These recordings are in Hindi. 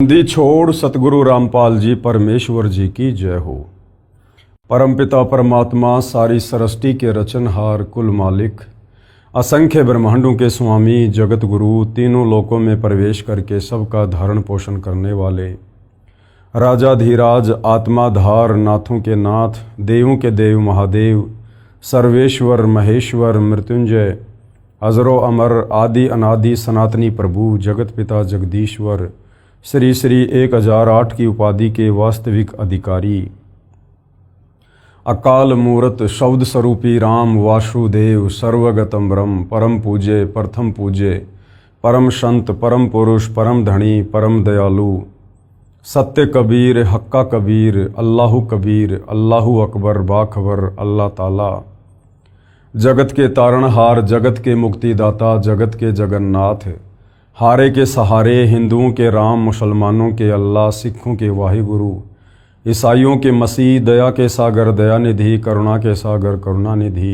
दी छोड़ सतगुरु रामपाल जी परमेश्वर जी की जय हो। परमपिता परमात्मा सारी सृष्टि के रचनहार कुल मालिक असंख्य ब्रह्मांडों के स्वामी जगत गुरु तीनों लोकों में प्रवेश करके सबका धारण पोषण करने वाले राजाधीराज आत्माधार नाथों के नाथ देवों के देव महादेव सर्वेश्वर महेश्वर मृत्युंजय अजरो अमर आदि अनादि सनातनी प्रभु जगत पिता जगदीश्वर श्री श्री 1008 की उपाधि के वास्तविक अधिकारी अकाल मूर्त शब्द स्वरूपी राम वासुदेव सर्वगतम ब्रह्म परम पूज्य प्रथम पूज्य परम संत परम पुरुष परम धनी परम दयालु सत्य कबीर हक्का कबीर अल्लाहु कबीर अल्लाहु अकबर बाखबर अल्लाह ताला जगत के तारणहार जगत के मुक्तिदाता जगत के जगन्नाथ हारे के सहारे हिंदुओं के राम मुसलमानों के अल्लाह सिखों के वाहिगुरु ईसाइयों के मसीह दया के सागर दयानिधि करुणा के सागर करुणानिधि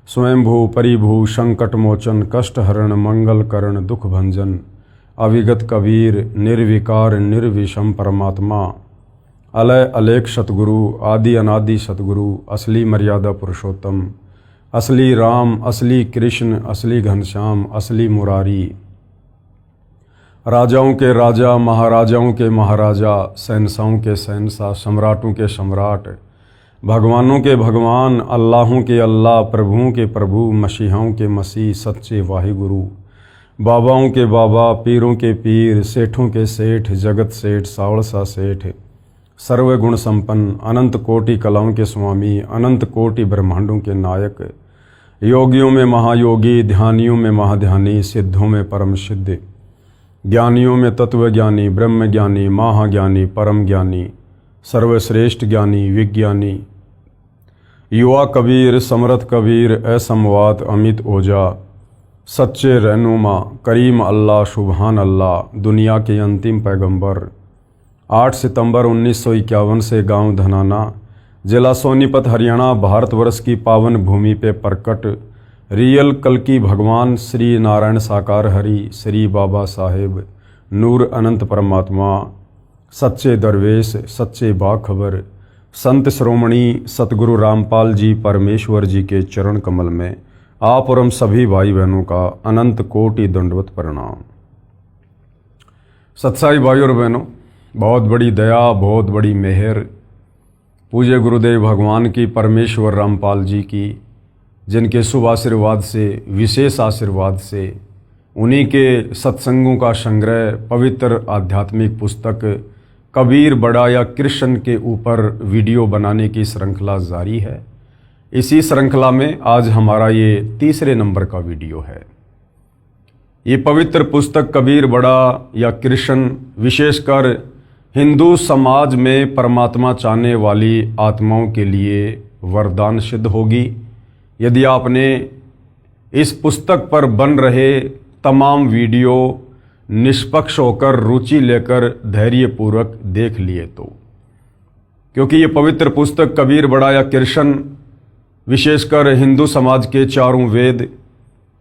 स्वयंभू परिभू संकट मोचन कष्ट हरण मंगल करण दुख भंजन अविगत कबीर निर्विकार निर्विषम परमात्मा अलय अलेख सतगुरु आदि अनादि सतगुरु असली मर्यादा पुरुषोत्तम असली राम असली कृष्ण असली घनश्याम असली मुरारी राजाओं के राजा महाराजाओं के महाराजा शहंशाहों के शहंशाह सम्राटों के सम्राट भगवानों के भगवान अल्लाहों के अल्लाह प्रभुओं के प्रभु मसीहाओं के मसीह सच्चे वाहिगुरु बाबाओं के बाबा पीरों के पीर सेठों के सेठ जगत सेठ सावड़सा सेठ सर्वगुण संपन्न अनंत कोटि कलाओं के स्वामी अनंत कोटि ब्रह्मांडों के नायक योगियों में महायोगी ध्यानियों में महाध्यानी सिद्धों में परम सिद्ध ज्ञानियों में तत्वज्ञानी ब्रह्म ज्ञानी महाज्ञानी परम ज्ञानी सर्वश्रेष्ठ ज्ञानी विज्ञानी युवा कबीर समर्थ कबीर असमवात अमित ओझा सच्चे रहनुमा करीम अल्लाह सुबहान अल्लाह दुनिया के अंतिम पैगंबर 8 सितंबर 1951 से गांव धनाना जिला सोनीपत हरियाणा भारतवर्ष की पावन भूमि पे प्रकट रियल कल्कि भगवान श्री नारायण साकार हरि श्री बाबा साहेब नूर अनंत परमात्मा सच्चे दरवेश सच्चे बाखबर संत श्रोमणी सतगुरु रामपाल जी परमेश्वर जी के चरण कमल में आप और हम सभी भाई बहनों का अनंत कोटि दंडवत प्रणाम। सत्साई भाई और बहनों, बहुत बड़ी दया बहुत बड़ी मेहर पूज्य गुरुदेव भगवान की परमेश्वर रामपाल जी की जिनके शुभ आशीर्वाद से विशेष आशीर्वाद से उन्हीं के सत्संगों का संग्रह पवित्र आध्यात्मिक पुस्तक कबीर बड़ा या कृष्ण के ऊपर वीडियो बनाने की श्रृंखला जारी है। इसी श्रृंखला में आज हमारा ये तीसरे नंबर का वीडियो है। ये पवित्र पुस्तक कबीर बड़ा या कृष्ण विशेषकर हिंदू समाज में परमात्मा चाहने वाली आत्माओं के लिए वरदान सिद्ध होगी यदि आपने इस पुस्तक पर बन रहे तमाम वीडियो निष्पक्ष होकर रुचि लेकर धैर्यपूर्वक देख लिए तो, क्योंकि ये पवित्र पुस्तक कबीर बड़ा या कृष्ण विशेषकर हिंदू समाज के चारों वेद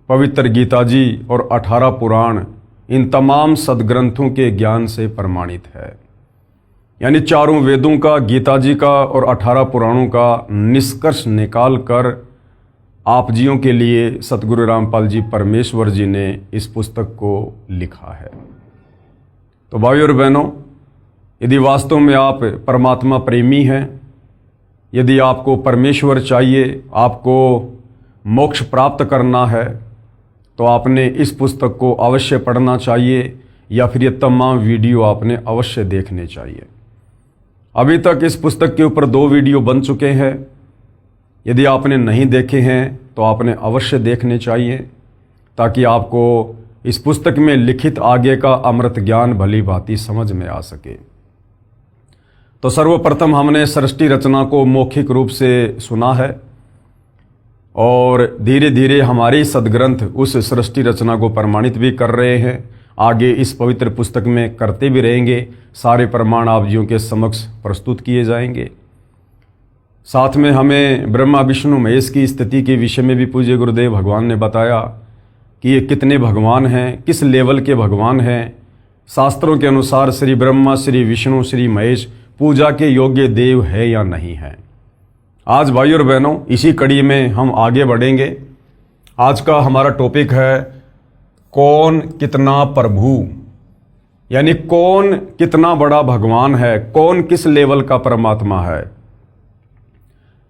पवित्र गीता जी और 18 पुराण इन तमाम सदग्रंथों के ज्ञान से प्रमाणित है। यानी चारों वेदों का गीता जी का और 18 पुराणों का निष्कर्ष निकाल कर आप जियों के लिए सतगुरु रामपाल जी परमेश्वर जी ने इस पुस्तक को लिखा है। तो भाई और बहनों, यदि वास्तव में आप परमात्मा प्रेमी हैं, यदि आपको परमेश्वर चाहिए, आपको मोक्ष प्राप्त करना है, तो आपने इस पुस्तक को अवश्य पढ़ना चाहिए या फिर ये तमाम वीडियो आपने अवश्य देखने चाहिए। अभी तक इस पुस्तक के ऊपर 2 वीडियो बन चुके हैं। यदि आपने नहीं देखे हैं तो आपने अवश्य देखने चाहिए ताकि आपको इस पुस्तक में लिखित आगे का अमृत ज्ञान भली भांति समझ में आ सके। तो सर्वप्रथम हमने सृष्टि रचना को मौखिक रूप से सुना है और धीरे धीरे हमारे सदग्रंथ उस सृष्टि रचना को प्रमाणित भी कर रहे हैं। आगे इस पवित्र पुस्तक में करते भी रहेंगे। सारे प्रमाण आप जियों के समक्ष प्रस्तुत किए जाएंगे। साथ में हमें ब्रह्मा विष्णु महेश की स्थिति के विषय में भी पूज्य गुरुदेव भगवान ने बताया कि ये कितने भगवान हैं, किस लेवल के भगवान हैं, शास्त्रों के अनुसार श्री ब्रह्मा, श्री विष्णु, श्री महेश पूजा के योग्य देव है या नहीं है। आज भाई और बहनों, इसी कड़ी में हम आगे बढ़ेंगे। आज का हमारा टॉपिक है कौन कितना प्रभु, यानी कौन कितना बड़ा भगवान है, कौन किस लेवल का परमात्मा है।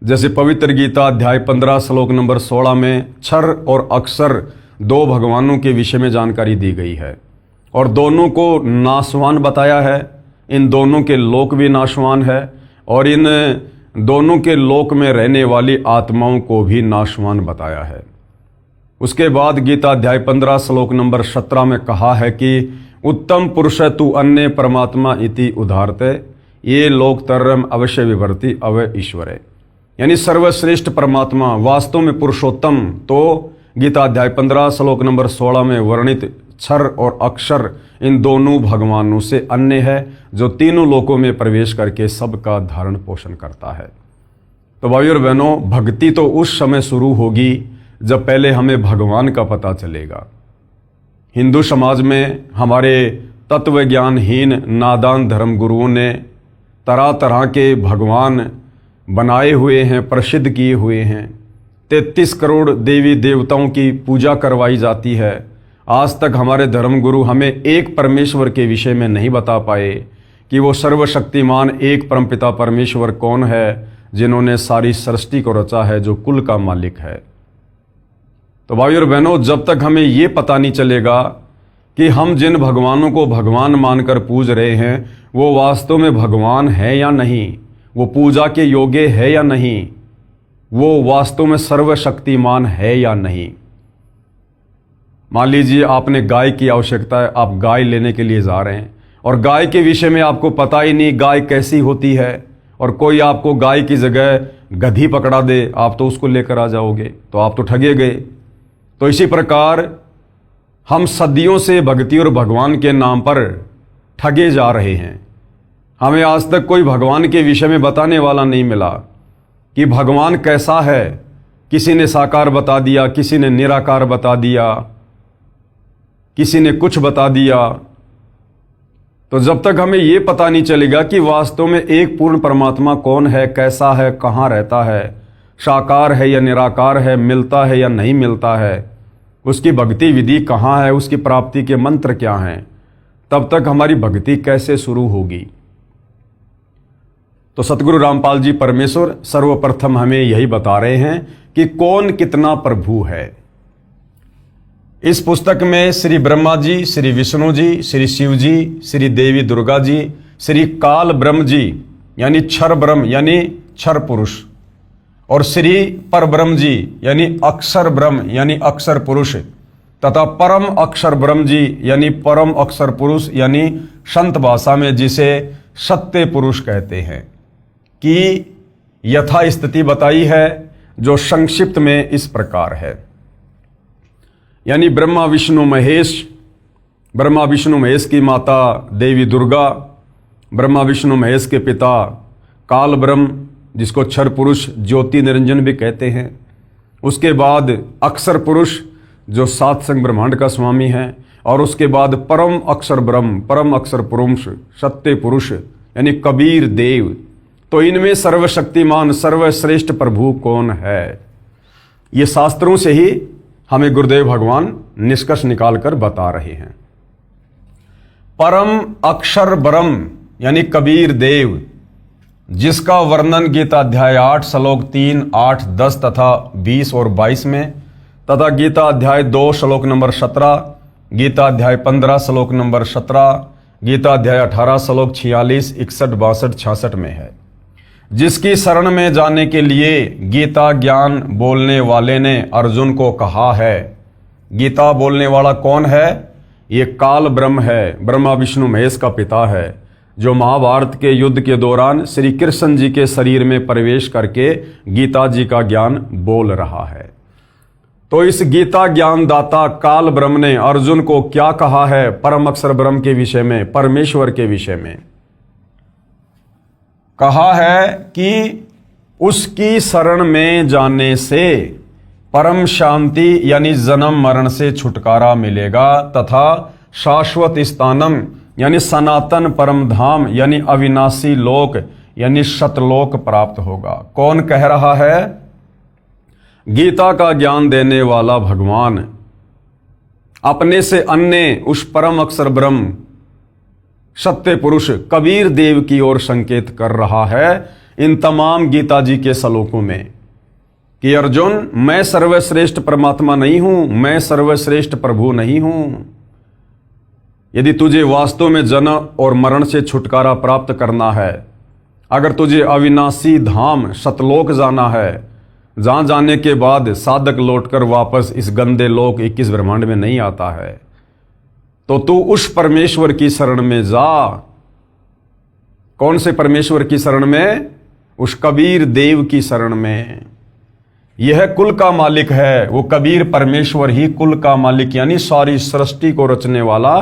जैसे पवित्र गीता अध्याय 15 श्लोक नंबर 16 में क्षर और अक्षर दो भगवानों के विषय में जानकारी दी गई है और दोनों को नाशवान बताया है। इन दोनों के लोक भी नाशवान है और इन दोनों के लोक में रहने वाली आत्माओं को भी नाशवान बताया है। उसके बाद गीता अध्याय 15 श्लोक नंबर 17 में कहा है कि उत्तम पुरुष तु अन्य परमात्मा इति उदाहरते ये लोकतरम अवश्य विभर्ति अवय ईश्वरे, यानी सर्वश्रेष्ठ परमात्मा वास्तव में पुरुषोत्तम तो गीता अध्याय 15 श्लोक नंबर 16 में वर्णित क्षर और अक्षर इन दोनों भगवानों से अन्य है, जो तीनों लोकों में प्रवेश करके सबका धारण पोषण करता है। तो भाई और बहनों, भक्ति तो उस समय शुरू होगी जब पहले हमें भगवान का पता चलेगा। हिंदू समाज में हमारे तत्व ज्ञानहीन नादान धर्म गुरुओं ने तरह तरह के भगवान बनाए हुए हैं, प्रसिद्ध किए हुए हैं। 33 करोड़ देवी देवताओं की पूजा करवाई जाती है। आज तक हमारे धर्मगुरु हमें एक परमेश्वर के विषय में नहीं बता पाए कि वो सर्वशक्तिमान एक परमपिता परमेश्वर कौन है, जिन्होंने सारी सृष्टि को रचा है, जो कुल का मालिक है। तो भाई और बहनों, जब तक हमें ये पता नहीं चलेगा कि हम जिन भगवानों को भगवान मानकर पूज रहे हैं वो वास्तव में भगवान है या नहीं, वो पूजा के योग्य है या नहीं, वो वास्तव में सर्वशक्तिमान है या नहीं। मान लीजिए आपने गाय की आवश्यकता है, आप गाय लेने के लिए जा रहे हैं और गाय के विषय में आपको पता ही नहीं गाय कैसी होती है, और कोई आपको गाय की जगह गधी पकड़ा दे, आप तो उसको लेकर आ जाओगे, तो आप तो ठगे गए। तो इसी प्रकार हम सदियों से भक्ति और भगवान के नाम पर ठगे जा रहे हैं। हमें आज तक कोई भगवान के विषय में बताने वाला नहीं मिला कि भगवान कैसा है। किसी ने साकार बता दिया, किसी ने निराकार बता दिया, किसी ने कुछ बता दिया। तो जब तक हमें ये पता नहीं चलेगा कि वास्तव में एक पूर्ण परमात्मा कौन है, कैसा है, कहाँ रहता है, साकार है या निराकार है, मिलता है या नहीं मिलता है, उसकी भक्ति विधि कहाँ है, उसकी प्राप्ति के मंत्र क्या हैं, तब तक हमारी भक्ति कैसे शुरू होगी। तो सतगुरु रामपाल जी परमेश्वर सर्वप्रथम हमें यही बता रहे हैं कि कौन कितना प्रभु है। इस पुस्तक में श्री ब्रह्मा जी, श्री विष्णु जी, श्री शिव जी, श्री देवी दुर्गा जी, श्री काल ब्रह्म जी यानी क्षर ब्रह्म यानी क्षर पुरुष, और श्री पर ब्रह्म जी यानी अक्षर ब्रह्म यानी अक्षर पुरुष, तथा परम अक्षर ब्रह्म जी यानी परम अक्षर पुरुष यानी संत भाषा में जिसे सत्य पुरुष कहते हैं, की यथा स्थिति बताई है, जो संक्षिप्त में इस प्रकार है। यानी ब्रह्मा विष्णु महेश, ब्रह्मा विष्णु महेश की माता देवी दुर्गा, ब्रह्मा विष्णु महेश के पिता काल ब्रह्म जिसको क्षर पुरुष ज्योति निरंजन भी कहते हैं, उसके बाद अक्षर पुरुष जो सात संग ब्रह्मांड का स्वामी है, और उसके बाद परम अक्षर ब्रह्म, परम अक्षर पुरुष, सत्य पुरुष यानी कबीर देव। तो इनमें सर्वशक्तिमान सर्वश्रेष्ठ प्रभु कौन है, ये शास्त्रों से ही हमें गुरुदेव भगवान निष्कर्ष निकालकर बता रहे हैं। परम अक्षर ब्रह्म यानी कबीर देव, जिसका वर्णन गीता अध्याय 8 श्लोक 3, 8, 10 तथा 20 और 22 में, तथा गीता अध्याय 2 श्लोक नंबर 17, गीता अध्याय 15 श्लोक नंबर 17, गीता अध्याय 18 श्लोक 46, 61, 62, 66 में है। जिसकी शरण में जाने के लिए गीता ज्ञान बोलने वाले ने अर्जुन को कहा है। गीता बोलने वाला कौन है? ये काल ब्रह्म है, ब्रह्मा विष्णु महेश का पिता है, जो महाभारत के युद्ध के दौरान श्री कृष्ण जी के शरीर में प्रवेश करके गीता जी का ज्ञान बोल रहा है। तो इस गीता ज्ञान दाता काल ब्रह्म ने अर्जुन को क्या कहा है परम अक्षर ब्रह्म के विषय में, परमेश्वर के विषय में? कहा है कि उसकी शरण में जाने से परम शांति यानी जन्म मरण से छुटकारा मिलेगा तथा शाश्वत स्थानम यानी सनातन परम धाम यानी अविनाशी लोक यानी सतलोक प्राप्त होगा। कौन कह रहा है? गीता का ज्ञान देने वाला भगवान अपने से अन्य उस परम अक्षर ब्रह्म सत्य पुरुष कबीर देव की ओर संकेत कर रहा है इन तमाम गीता जी के श्लोकों में कि अर्जुन, मैं सर्वश्रेष्ठ परमात्मा नहीं हूं, मैं सर्वश्रेष्ठ प्रभु नहीं हूं। यदि तुझे वास्तव में जन्म और मरण से छुटकारा प्राप्त करना है, अगर तुझे अविनाशी धाम सतलोक जाना है, जहां जाने के बाद साधक लौटकर वापस इस गंदे लोक 21 ब्रह्मांड में नहीं आता है, तो तू उस परमेश्वर की शरण में जा। कौन से परमेश्वर की शरण में? उस कबीर देव की शरण में। यह कुल का मालिक है, वो कबीर परमेश्वर ही कुल का मालिक यानी सारी सृष्टि को रचने वाला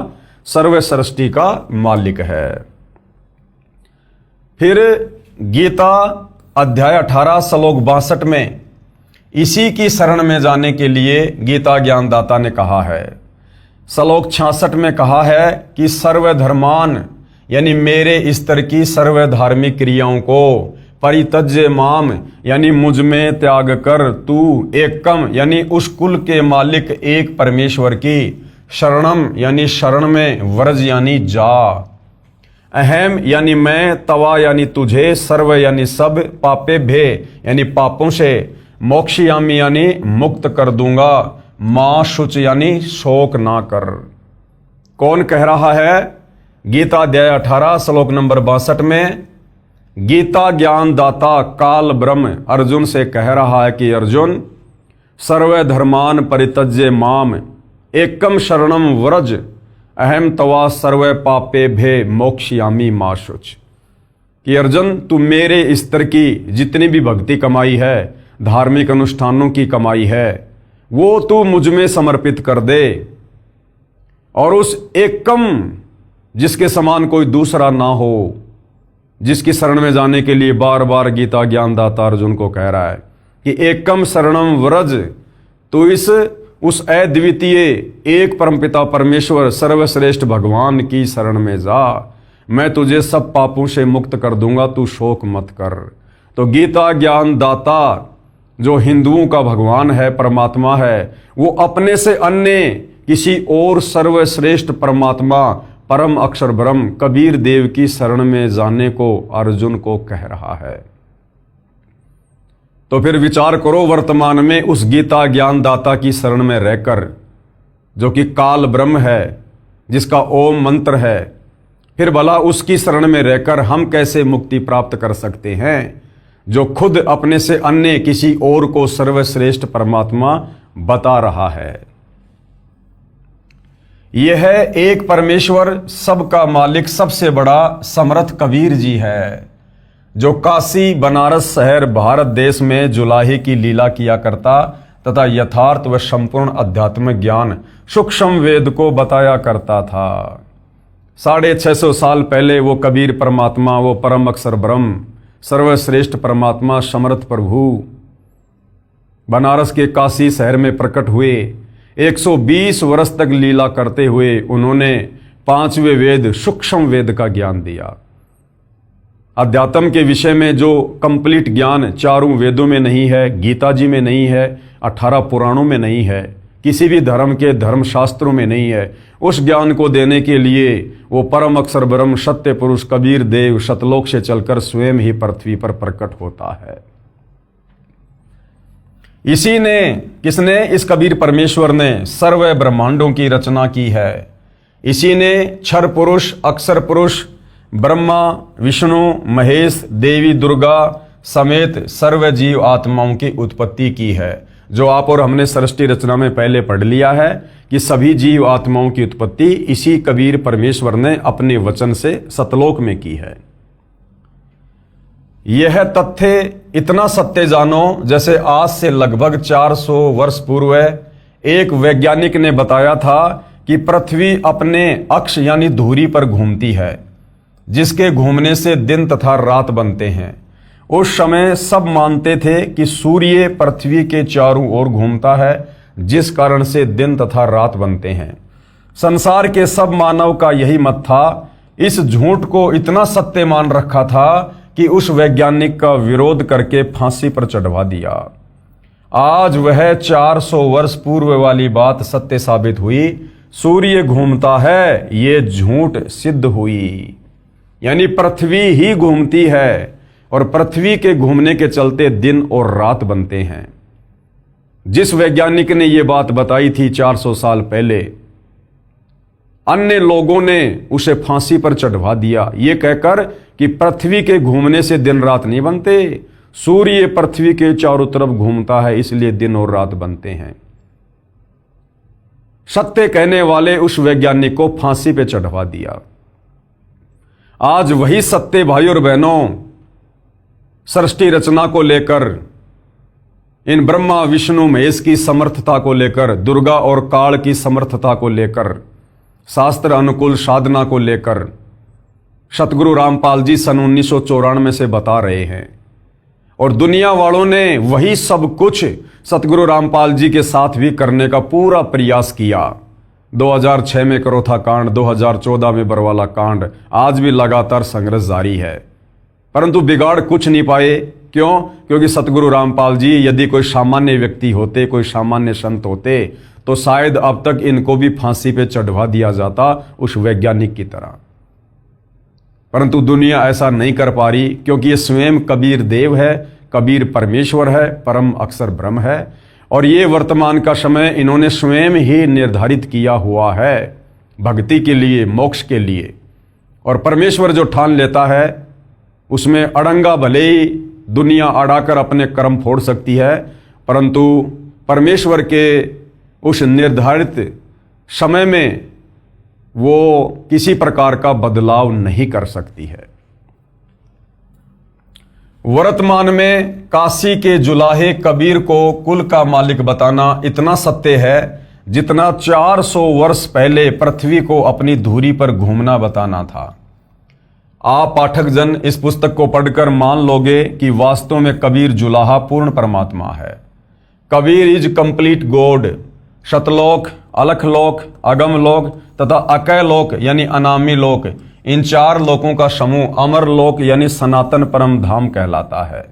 सर्व सृष्टि का मालिक है। फिर गीता अध्याय 18 श्लोक 62 में इसी की शरण में जाने के लिए गीता ज्ञानदाता ने कहा है। श्लोक 66 में कहा है कि सर्वधर्मान यानी मेरे स्तर की सर्व धार्मिक क्रियाओं को परित्यज्य माम यानी मुझ में त्याग कर तू एकम यानी उस कुल के मालिक एक परमेश्वर की शरणम यानी शरण में व्रज यानी जा। अहम यानी मैं, तवा यानी तुझे, सर्व यानी सब, पापे भे यानी पापों से, मोक्षयामी यानी मुक्त कर दूंगा, मां शुच यानी शोक ना कर। कौन कह रहा है? गीता अध्याय 18 श्लोक नंबर 62 में गीता ज्ञानदाता काल ब्रह्म अर्जुन से कह रहा है कि अर्जुन, सर्वधर्मान परित्यज्य माम एकम शरणम व्रज अहम तवा सर्व पापे भे मोक्षयामी मा शुच। कि अर्जुन, तू मेरे स्तर की जितनी भी भक्ति कमाई है, धार्मिक अनुष्ठानों की कमाई है, वो तू मुझ में समर्पित कर दे और उस एकम जिसके समान कोई दूसरा ना हो, जिसकी शरण में जाने के लिए बार बार गीता ज्ञानदाता अर्जुन को कह रहा है कि एकम शरणम व्रज, तो उस अद्वितीय एक परमपिता परमेश्वर सर्वश्रेष्ठ भगवान की शरण में जा। मैं तुझे सब पापों से मुक्त कर दूंगा, तू शोक मत कर। तो गीता ज्ञानदाता जो हिंदुओं का भगवान है, परमात्मा है, वो अपने से अन्य किसी और सर्वश्रेष्ठ परमात्मा परम अक्षर ब्रह्म कबीर देव की शरण में जाने को अर्जुन को कह रहा है। तो फिर विचार करो, वर्तमान में उस गीता ज्ञानदाता की शरण में रहकर, जो कि काल ब्रह्म है, जिसका ओम मंत्र है, फिर भला उसकी शरण में रहकर हम कैसे मुक्ति प्राप्त कर सकते हैं, जो खुद अपने से अन्य किसी और को सर्वश्रेष्ठ परमात्मा बता रहा है। यह एक परमेश्वर, सबका मालिक, सबसे बड़ा समर्थ कबीर जी है, जो काशी बनारस शहर भारत देश में जुलाही की लीला किया करता तथा यथार्थ व संपूर्ण आध्यात्मिक ज्ञान सूक्ष्म वेद को बताया करता था। 650 साल पहले वो कबीर परमात्मा, वो परम अक्षर ब्रह्म, सर्वश्रेष्ठ परमात्मा, समर्थ प्रभु बनारस के काशी शहर में प्रकट हुए। 120 वर्ष तक लीला करते हुए उन्होंने 5वें वेद सूक्ष्म वेद का ज्ञान दिया। अध्यात्म के विषय में जो कंप्लीट ज्ञान चारों वेदों में नहीं है, गीता जी में नहीं है, 18 पुराणों में नहीं है, किसी भी धर्म के धर्मशास्त्रों में नहीं है, उस ज्ञान को देने के लिए वो परम अक्षर ब्रह्म सत्य पुरुष कबीर देव सतलोक से चलकर स्वयं ही पृथ्वी पर प्रकट होता है। इसी ने, किसने? इस कबीर परमेश्वर ने सर्व ब्रह्मांडों की रचना की है। इसी ने क्षर पुरुष, अक्षर पुरुष, ब्रह्मा, विष्णु, महेश, देवी दुर्गा समेत सर्व जीव आत्माओं की उत्पत्ति की है, जो आप और हमने सृष्टि रचना में पहले पढ़ लिया है कि सभी जीव आत्माओं की उत्पत्ति इसी कबीर परमेश्वर ने अपने वचन से सतलोक में की है। यह तथ्य इतना सत्य जानो जैसे आज से लगभग 400 वर्ष पूर्व एक वैज्ञानिक ने बताया था कि पृथ्वी अपने अक्ष यानी धुरी पर घूमती है, जिसके घूमने से दिन तथा रात बनते हैं। उस समय सब मानते थे कि सूर्य पृथ्वी के चारों ओर घूमता है, जिस कारण से दिन तथा रात बनते हैं। संसार के सब मानव का यही मत था। इस झूठ को इतना सत्य मान रखा था कि उस वैज्ञानिक का विरोध करके फांसी पर चढ़वा दिया। आज वह 400 वर्ष पूर्व वाली बात सत्य साबित हुई। सूर्य घूमता है, ये झूठ सिद्ध हुई। यानी पृथ्वी ही घूमती है और पृथ्वी के घूमने के चलते दिन और रात बनते हैं। जिस वैज्ञानिक ने यह बात बताई थी 400 साल पहले, अन्य लोगों ने उसे फांसी पर चढ़वा दिया, ये कहकर कि पृथ्वी के घूमने से दिन रात नहीं बनते, सूर्य पृथ्वी के चारों तरफ घूमता है इसलिए दिन और रात बनते हैं। सत्य कहने वाले उस वैज्ञानिक को फांसी पे चढ़वा दिया। आज वही सत्य भाई और बहनों सृष्टि रचना को लेकर, इन ब्रह्मा विष्णु महेश की समर्थता को लेकर, दुर्गा और काल की समर्थता को लेकर, शास्त्र अनुकूल साधना को लेकर सतगुरु रामपाल जी सन 1994 से बता रहे हैं। और दुनिया वालों ने वही सब कुछ सतगुरु रामपाल जी के साथ भी करने का पूरा प्रयास किया। 2006 में करोथा कांड, 2014 में बरवाला कांड, आज भी लगातार संघर्ष जारी है, परंतु बिगाड़ कुछ नहीं पाए। क्यों? क्योंकि सतगुरु रामपाल जी यदि कोई सामान्य व्यक्ति होते, कोई सामान्य संत होते, तो शायद अब तक इनको भी फांसी पे चढ़वा दिया जाता उस वैज्ञानिक की तरह। परंतु दुनिया ऐसा नहीं कर पा रही, क्योंकि ये स्वयं कबीर देव है, कबीर परमेश्वर है, परम अक्षर ब्रह्म है, और ये वर्तमान का समय इन्होंने स्वयं ही निर्धारित किया हुआ है भक्ति के लिए, मोक्ष के लिए। और परमेश्वर जो ठान लेता है उसमें अड़ंगा भले ही दुनिया अड़ाकर अपने कर्म फोड़ सकती है, परंतु परमेश्वर के उस निर्धारित समय में वो किसी प्रकार का बदलाव नहीं कर सकती है। वर्तमान में काशी के जुलाहे कबीर को कुल का मालिक बताना इतना सत्य है जितना 400 वर्ष पहले पृथ्वी को अपनी धुरी पर घूमना बताना था। आप पाठक जन इस पुस्तक को पढ़कर मान लोगे कि वास्तव में कबीर जुलाहा पूर्ण परमात्मा है। Kabir is complete God. शतलोक, अलखलोक, अगमलोक तथा अकैलोक यानी अनामी लोक, इन 4 लोकों का समूह अमर लोक यानी सनातन परम धाम कहलाता है।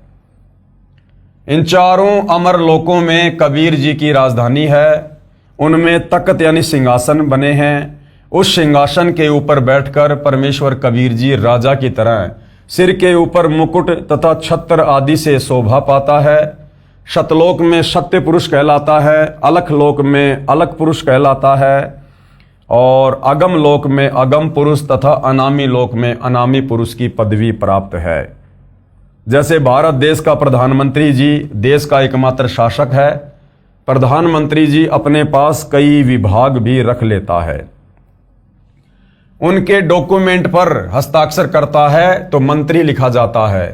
इन चारों अमर लोकों में कबीर जी की राजधानी है। उनमें तख्त यानी सिंहासन बने हैं। उस सिंहासन के ऊपर बैठकर परमेश्वर कबीर जी राजा की तरह सिर के ऊपर मुकुट तथा छत्र आदि से शोभा पाता है। शतलोक में सत्य पुरुष कहलाता है, अलख लोक में अलख पुरुष कहलाता है, और अगम लोक में अगम पुरुष तथा अनामी लोक में अनामी पुरुष की पदवी प्राप्त है। जैसे भारत देश का प्रधानमंत्री जी देश का एकमात्र शासक है, प्रधानमंत्री जी अपने पास कई विभाग भी रख लेता है। उनके डॉक्यूमेंट पर हस्ताक्षर करता है तो मंत्री लिखा जाता है।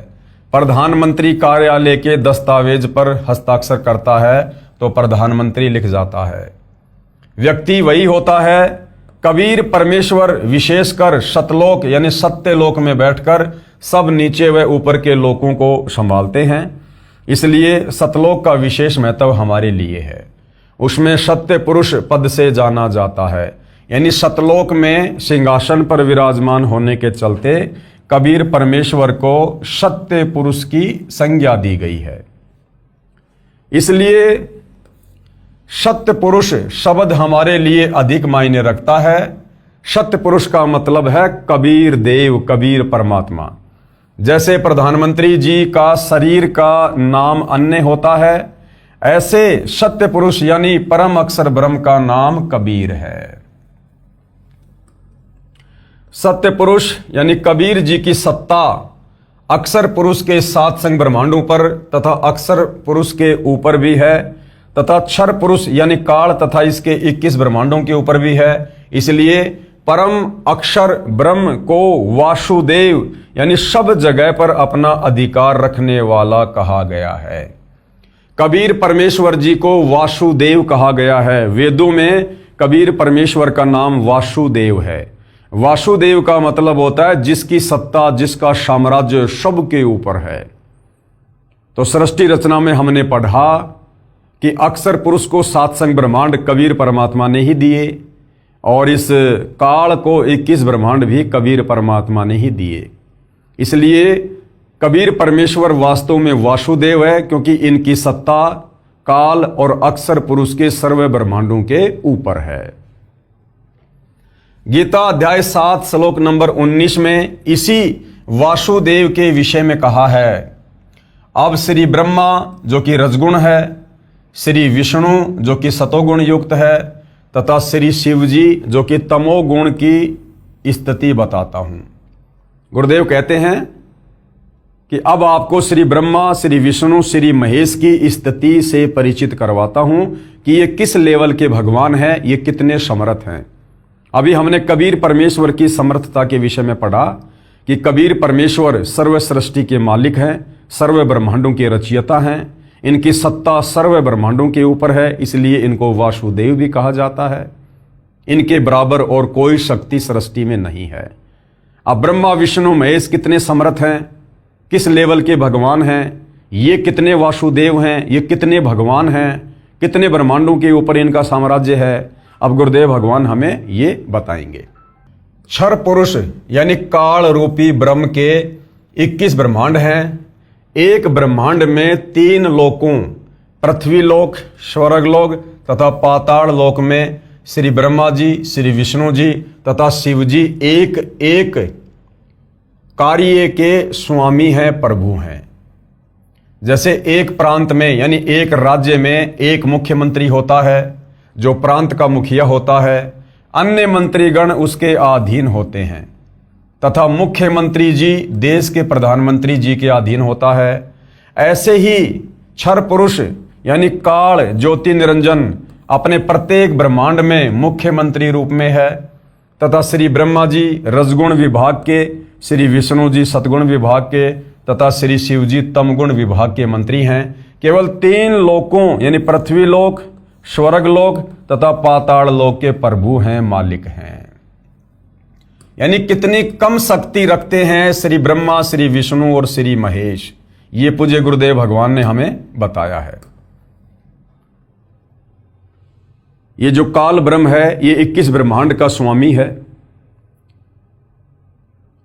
प्रधानमंत्री कार्यालय के दस्तावेज पर हस्ताक्षर करता है तो प्रधानमंत्री लिख जाता है। व्यक्ति वही होता है। कबीर परमेश्वर विशेषकर सतलोक यानी सत्यलोक में बैठकर सब नीचे व ऊपर के लोकों को संभालते हैं, इसलिए सतलोक का विशेष महत्व हमारे लिए है। उसमें सत्य पुरुष पद से जाना जाता है, यानी सतलोक में सिंहासन पर विराजमान होने के चलते कबीर परमेश्वर को सत्य पुरुष की संज्ञा दी गई है। इसलिए सत्य पुरुष शब्द हमारे लिए अधिक मायने रखता है। सत्य पुरुष का मतलब है कबीर देव, कबीर परमात्मा। जैसे प्रधानमंत्री जी का शरीर का नाम अन्य होता है, ऐसे सत्य पुरुष यानी परम अक्षर ब्रह्म का नाम कबीर है। सत्य पुरुष यानी कबीर जी की सत्ता अक्षर पुरुष के 7 संग ब्रह्मांडों पर तथा अक्षर पुरुष के ऊपर भी है, तथा क्षर पुरुष यानी काल तथा इसके 21 ब्रह्मांडों के ऊपर भी है। इसलिए परम अक्षर ब्रह्म को वासुदेव यानी सब जगह पर अपना अधिकार रखने वाला कहा गया है। कबीर परमेश्वर जी को वासुदेव कहा गया है। वेदों में कबीर परमेश्वर का नाम वासुदेव है। वासुदेव का मतलब होता है जिसकी सत्ता, जिसका साम्राज्य सबके ऊपर है। तो सृष्टि रचना में हमने पढ़ा कि अक्षर पुरुष को 7 संग ब्रह्मांड कबीर परमात्मा ने ही दिए, और इस काल को 21 ब्रह्मांड भी कबीर परमात्मा ने ही दिए। इसलिए कबीर परमेश्वर वास्तव में वासुदेव है, क्योंकि इनकी सत्ता काल और अक्षर पुरुष के सर्व ब्रह्मांडों के ऊपर है। गीता अध्याय 7 श्लोक नंबर 19 में इसी वासुदेव के विषय में कहा है। अब श्री ब्रह्मा जो कि रजगुण है, श्री विष्णु जो कि सतोगुण युक्त है, तथा श्री शिव जी जो कि तमोगुण की स्थिति बताता हूं। गुरुदेव कहते हैं कि अब आपको श्री ब्रह्मा, श्री विष्णु, श्री महेश की स्थिति से परिचित करवाता हूं कि ये किस लेवल के भगवान हैं, ये कितने समर्थ हैं। अभी हमने कबीर परमेश्वर की समर्थता के विषय में पढ़ा कि कबीर परमेश्वर सर्व सृष्टि के मालिक हैं, सर्व ब्रह्मांडों के रचयिता हैं, इनकी सत्ता सर्व ब्रह्मांडों के ऊपर है, इसलिए इनको वासुदेव भी कहा जाता है। इनके बराबर और कोई शक्ति सृष्टि में नहीं है। अब ब्रह्मा विष्णु महेश कितने समर्थ हैं, किस लेवल के भगवान हैं, ये कितने वासुदेव हैं, ये कितने भगवान हैं, कितने ब्रह्मांडों के ऊपर इनका साम्राज्य है, अब गुरुदेव भगवान हमें ये बताएंगे। क्षर पुरुष यानी काल रूपी ब्रह्म के 21 ब्रह्मांड हैं। एक ब्रह्मांड में 3 लोकों पृथ्वी लोक, स्वर्ग लोक तथा पाताल लोक में श्री ब्रह्मा जी, श्री विष्णु जी तथा शिव जी एक एक कार्य के स्वामी हैं, प्रभु हैं। जैसे एक प्रांत में यानी एक राज्य में एक मुख्यमंत्री होता है जो प्रांत का मुखिया होता है, अन्य मंत्रीगण उसके अधीन होते हैं, तथा मुख्यमंत्री जी देश के प्रधानमंत्री जी के अधीन होता है। ऐसे ही क्षर पुरुष यानी काल ज्योति निरंजन अपने प्रत्येक ब्रह्मांड में मुख्यमंत्री रूप में है, तथा श्री ब्रह्मा जी रजगुण विभाग के, श्री विष्णु जी सतगुण विभाग के तथा श्री शिव जी तमगुण विभाग के मंत्री हैं। केवल 3 लोकों यानी पृथ्वी लोक, स्वर्ग लोक तथा पाताल लोक के प्रभु हैं, मालिक हैं। यानी कितनी कम शक्ति रखते हैं श्री ब्रह्मा, श्री विष्णु और श्री महेश, ये पूज्य गुरुदेव भगवान ने हमें बताया है। ये जो काल ब्रह्म है ये 21 ब्रह्मांड का स्वामी है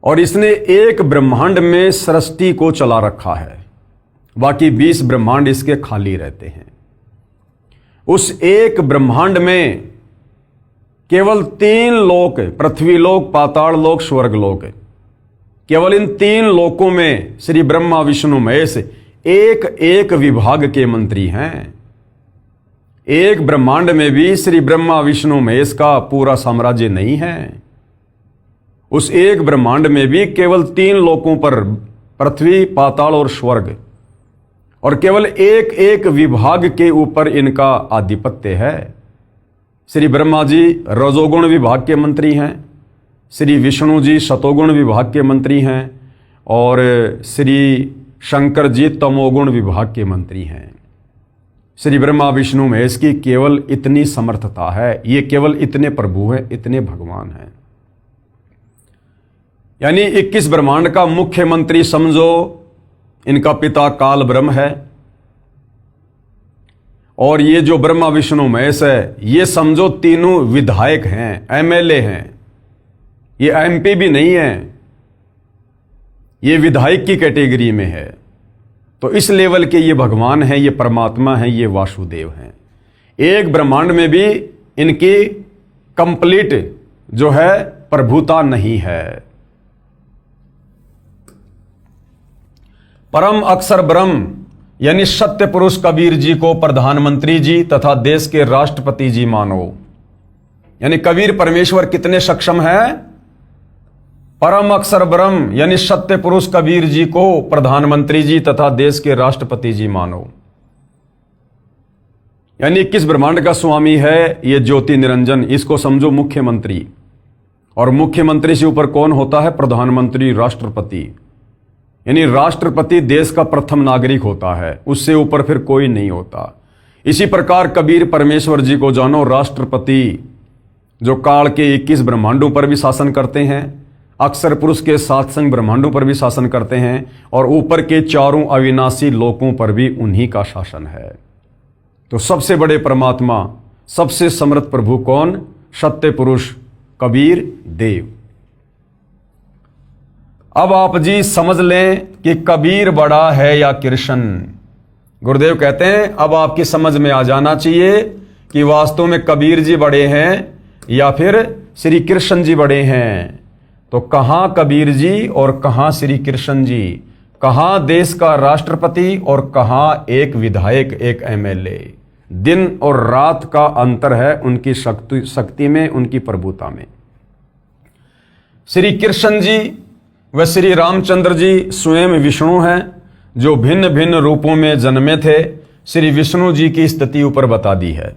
और इसने एक ब्रह्मांड में सृष्टि को चला रखा है, बाकी 20 ब्रह्मांड इसके खाली रहते हैं। उस एक ब्रह्मांड में केवल 3 लोक, पृथ्वी लोक, पाताल लोक, स्वर्ग लोक, केवल इन 3 लोकों में श्री ब्रह्मा विष्णु महेश एक एक विभाग के मंत्री हैं। एक ब्रह्मांड में भी श्री ब्रह्मा विष्णु महेश का पूरा साम्राज्य नहीं है। उस एक ब्रह्मांड में भी केवल 3 लोकों पर पृथ्वी, पाताल और स्वर्ग, और केवल एक एक विभाग के ऊपर इनका आधिपत्य है। श्री ब्रह्मा जी रजोगुण विभाग के मंत्री हैं, श्री विष्णु जी सतोगुण विभाग के मंत्री हैं और श्री शंकर जी तमोगुण विभाग के मंत्री हैं। श्री ब्रह्मा विष्णु महेश की केवल इतनी समर्थता है, ये केवल इतने प्रभु हैं, इतने भगवान हैं। यानी 21 ब्रह्मांड का मुख्यमंत्री समझो इनका पिता काल ब्रह्म है, और ये जो ब्रह्मा विष्णु महेश है ये समझो तीनों विधायक हैं, एमएलए हैं। ये एमपी भी नहीं है, ये विधायक की कैटेगरी में है। तो इस लेवल के ये भगवान हैं, ये परमात्मा हैं, ये वासुदेव हैं। एक ब्रह्मांड में भी इनकी कंप्लीट जो है प्रभुता नहीं है। परम अक्षर ब्रह्म यानी सत्य पुरुष कबीर जी को प्रधानमंत्री जी तथा देश के राष्ट्रपति जी मानो। यानी कबीर परमेश्वर कितने सक्षम है? परम अक्षर ब्रह्म यानी सत्य पुरुष कबीर जी को प्रधानमंत्री जी तथा देश के राष्ट्रपति जी मानो। यानी 21 ब्रह्मांड का स्वामी है ये ज्योति निरंजन, इसको समझो मुख्यमंत्री। और मुख्यमंत्री से ऊपर कौन होता है? प्रधानमंत्री, राष्ट्रपति। यानी राष्ट्रपति देश का प्रथम नागरिक होता है, उससे ऊपर फिर कोई नहीं होता। इसी प्रकार कबीर परमेश्वर जी को जानो राष्ट्रपति, जो काल के 21 ब्रह्मांडों पर भी शासन करते हैं, अक्षर पुरुष के 7 संग ब्रह्मांडों पर भी शासन करते हैं, और ऊपर के 4 अविनाशी लोकों पर भी उन्हीं का शासन है। तो सबसे बड़े परमात्मा, सबसे समर्थ प्रभु कौन? सत्य पुरुष कबीर देव। अब आप जी समझ लें कि कबीर बड़ा है या कृष्ण। गुरुदेव कहते हैं अब आपकी समझ में आ जाना चाहिए कि वास्तव में कबीर जी बड़े हैं या फिर श्री कृष्ण जी बड़े हैं। तो कहां कबीर जी और कहां श्री कृष्ण जी, कहां देश का राष्ट्रपति और कहां एक विधायक, एक एमएलए। दिन और रात का अंतर है उनकी शक्ति में, उनकी प्रभुता में। श्री कृष्ण जी व श्री रामचंद्र जी स्वयं विष्णु हैं जो भिन्न भिन्न रूपों में जन्मे थे। श्री विष्णु जी की स्थिति ऊपर बता दी है।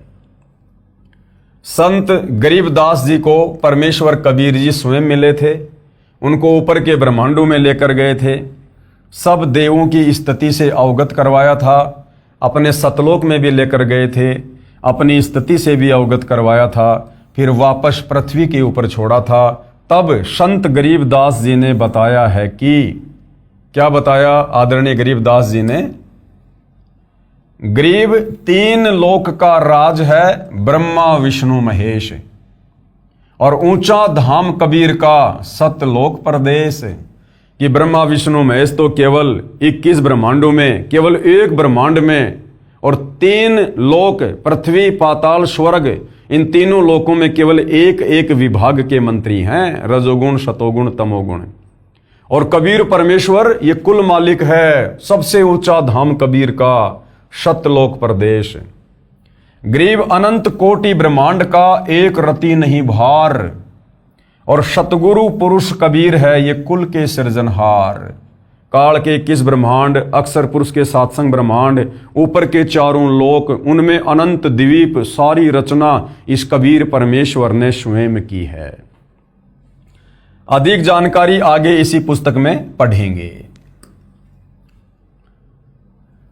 संत गरीबदास जी को परमेश्वर कबीर जी स्वयं मिले थे, उनको ऊपर के ब्रह्मांडों में लेकर गए थे, सब देवों की स्थिति से अवगत करवाया था, अपने सतलोक में भी लेकर गए थे, अपनी स्थिति से भी अवगत करवाया था, फिर वापस पृथ्वी के ऊपर छोड़ा था। तब संत गरीबदास जी ने बताया है कि क्या बताया आदरणीय गरीबदास जी ने? गरीब तीन लोक का राज है ब्रह्मा विष्णु महेश, और ऊंचा धाम कबीर का सतलोक प्रदेश। कि ब्रह्मा विष्णु महेश तो केवल 21 ब्रह्मांडों में, केवल एक ब्रह्मांड में, और तीन लोक पृथ्वी पाताल स्वर्ग, इन तीनों लोकों में केवल एक एक विभाग के मंत्री हैं, रजोगुण सतोगुण तमोगुण। और कबीर परमेश्वर ये कुल मालिक है, सबसे ऊंचा धाम कबीर का सतलोक प्रदेश। गरीब अनंत कोटि ब्रह्मांड का एक रति नहीं भार, और सतगुरु पुरुष कबीर है ये कुल के सृजनहार। काल के 21 ब्रह्मांड, अक्षर पुरुष के सातसंग ब्रह्मांड, ऊपर के चारों लोक, उनमें अनंत द्वीप, सारी रचना इस कबीर परमेश्वर ने स्वयं की है। अधिक जानकारी आगे इसी पुस्तक में पढ़ेंगे।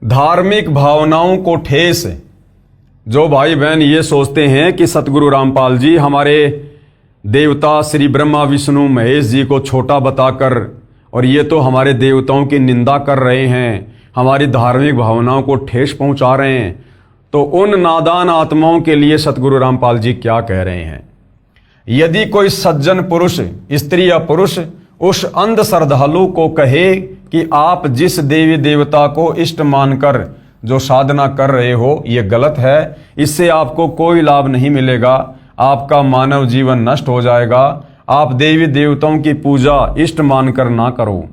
धार्मिक भावनाओं को ठेस, जो भाई बहन ये सोचते हैं कि सतगुरु रामपाल जी हमारे देवता श्री ब्रह्मा विष्णु महेश जी को छोटा बताकर, और ये तो हमारे देवताओं की निंदा कर रहे हैं, हमारी धार्मिक भावनाओं को ठेस पहुंचा रहे हैं, तो उन नादान आत्माओं के लिए सतगुरु रामपाल जी क्या कह रहे हैं? यदि कोई सज्जन पुरुष, स्त्री या पुरुष, उस अंध श्रद्धालु को कहे कि आप जिस देवी देवता को इष्ट मानकर जो साधना कर रहे हो ये गलत है, इससे आपको कोई लाभ नहीं मिलेगा, आपका मानव जीवन नष्ट हो जाएगा, आप देवी देवताओं की पूजा इष्ट मानकर ना करो,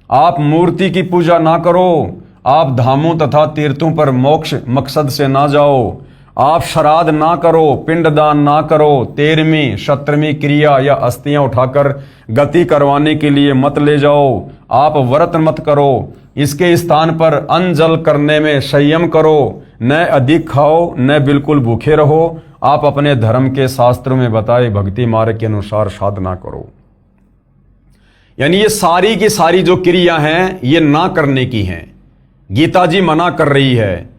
आप मूर्ति की पूजा ना करो, आप धामों तथा तीर्थों पर मोक्ष मकसद से ना जाओ, आप श्राद्ध ना करो, पिंडदान ना करो, 13वीं 17वीं क्रिया या अस्थियां उठाकर गति करवाने के लिए मत ले जाओ, आप व्रत मत करो, इसके स्थान पर अन्न जल करने में संयम करो, न अधिक खाओ न बिल्कुल भूखे रहो, आप अपने धर्म के शास्त्रों में बताए भक्ति मार्ग के अनुसार साधना करो। यानी ये सारी की सारी जो क्रिया हैं ये ना करने की हैं, गीता जी मना कर रही है।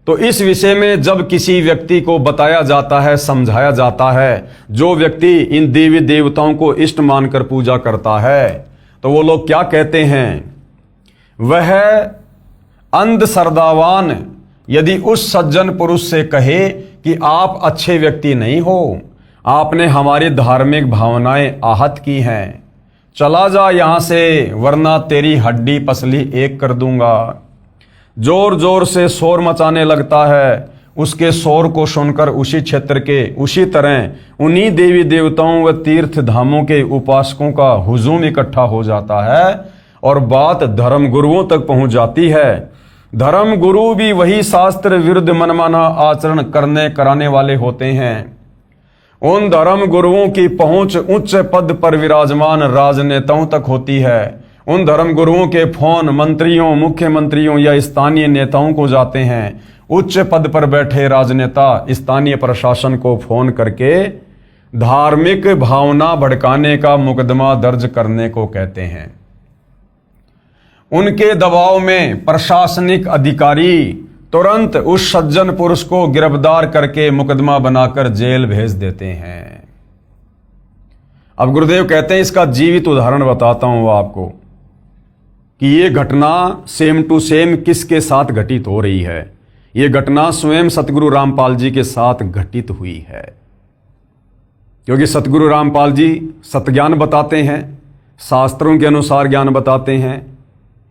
तो इस विषय में जब किसी व्यक्ति को बताया जाता है, समझाया जाता है, जो व्यक्ति इन देवी देवताओं को इष्ट मानकर पूजा करता है, तो वो लोग क्या कहते हैं? वह अंध श्रद्धावान यदि उस सज्जन पुरुष से कहे कि आप अच्छे व्यक्ति नहीं हो, आपने हमारी धार्मिक भावनाएं आहत की हैं, चला जा यहां से वरना तेरी हड्डी पसली एक कर दूंगा। जोर जोर से शोर मचाने लगता है, उसके शोर को सुनकर उसी क्षेत्र के उसी तरह उन्हीं देवी देवताओं व तीर्थ धामों के उपासकों का हुजूम इकट्ठा हो जाता है और बात धर्म गुरुओं तक पहुंच जाती है। धर्म गुरु भी वही शास्त्र विरुद्ध मनमाना आचरण करने कराने वाले होते हैं। उन धर्म गुरुओं की पहुंच उच्च पद पर विराजमान राजनेताओं तक होती है। उन धर्म गुरुओं के फोन मंत्रियों, मुख्यमंत्रियों या स्थानीय नेताओं को जाते हैं। उच्च पद पर बैठे राजनेता स्थानीय प्रशासन को फोन करके धार्मिक भावना भड़काने का मुकदमा दर्ज करने को कहते हैं। उनके दबाव में प्रशासनिक अधिकारी तुरंत उस सज्जन पुरुष को गिरफ्तार करके मुकदमा बनाकर जेल भेज देते हैं। अब गुरुदेव कहते हैं, इसका जीवित उदाहरण बताता हूं आपको कि ये घटना सेम टू सेम किसके साथ घटित हो रही है। ये घटना स्वयं सतगुरु रामपाल जी के साथ घटित हुई है। क्योंकि सतगुरु रामपाल जी सतज्ञान बताते हैं, शास्त्रों के अनुसार ज्ञान बताते हैं,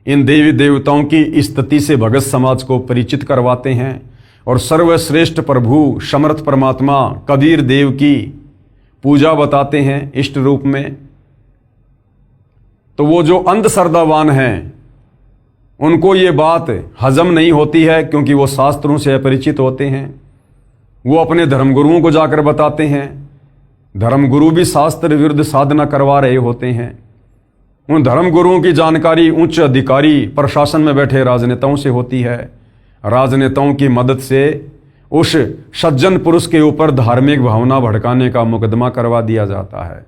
इन देवी देवताओं की स्तुति से भगत समाज को परिचित करवाते हैं और सर्वश्रेष्ठ प्रभु समर्थ परमात्मा कबीर देव की पूजा बताते हैं इष्ट रूप में। तो वो जो अंधश्रद्धावान हैं उनको ये बात हजम नहीं होती है, क्योंकि वो शास्त्रों से अपरिचित होते हैं। वो अपने धर्मगुरुओं को जाकर बताते हैं, धर्मगुरु भी शास्त्र विरुद्ध साधना करवा रहे होते हैं। उन धर्मगुरुओं की जानकारी उच्च अधिकारी प्रशासन में बैठे राजनेताओं से होती है। राजनेताओं की मदद से उस सज्जन पुरुष के ऊपर धार्मिक भावना भड़काने का मुकदमा करवा दिया जाता है।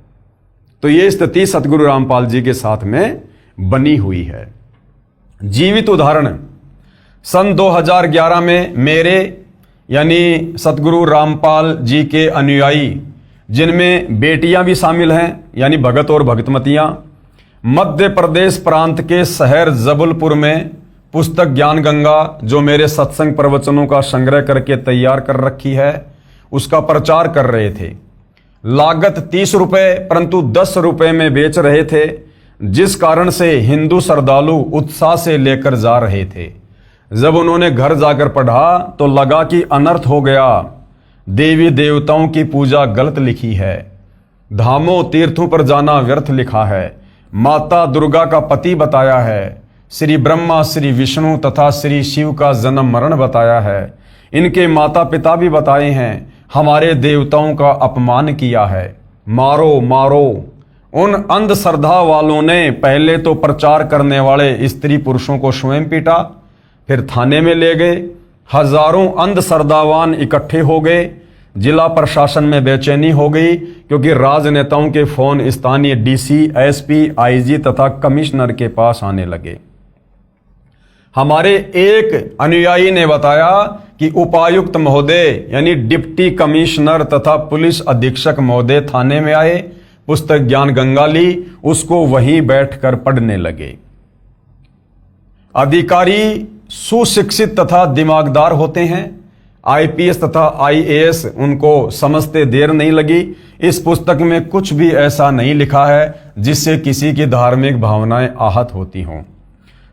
तो ये स्थिति सतगुरु रामपाल जी के साथ में बनी हुई है। जीवित उदाहरण, सन 2011 में मेरे यानी सतगुरु रामपाल जी के अनुयायी, जिनमें बेटियां भी शामिल हैं यानी भगत और भगतमतियां, मध्य प्रदेश प्रांत के शहर जबलपुर में पुस्तक ज्ञान गंगा, जो मेरे सत्संग प्रवचनों का संग्रह करके तैयार कर रखी है, उसका प्रचार कर रहे थे। लागत 30 रुपए परंतु 10 रुपए में बेच रहे थे, जिस कारण से हिंदू श्रद्धालु उत्साह से लेकर जा रहे थे। जब उन्होंने घर जाकर पढ़ा तो लगा कि अनर्थ हो गया, देवी देवताओं की पूजा गलत लिखी है, धामों तीर्थों पर जाना व्यर्थ लिखा है, माता दुर्गा का पति बताया है, श्री ब्रह्मा श्री विष्णु तथा श्री शिव का जन्म मरण बताया है, इनके माता पिता भी बताए हैं, हमारे देवताओं का अपमान किया है, मारो मारो। उन अंधश्रद्धा वालों ने पहले तो प्रचार करने वाले स्त्री पुरुषों को स्वयं पीटा, फिर थाने में ले गए। हजारों अंधश्रद्धावान इकट्ठे हो गए। जिला प्रशासन में बेचैनी हो गई, क्योंकि राजनेताओं के फोन स्थानीय डीसी, एसपी, आईजी तथा कमिश्नर के पास आने लगे। हमारे एक अनुयायी ने बताया कि उपायुक्त महोदय यानी डिप्टी कमिश्नर तथा पुलिस अधीक्षक महोदय थाने में आए, पुस्तक ज्ञान गंगा ली, उसको वहीं बैठकर पढ़ने लगे। अधिकारी सुशिक्षित तथा दिमागदार होते हैं, आईपीएस तथा आईएएस, उनको समझते देर नहीं लगी। इस पुस्तक में कुछ भी ऐसा नहीं लिखा है जिससे किसी की धार्मिक भावनाएं आहत होती हों।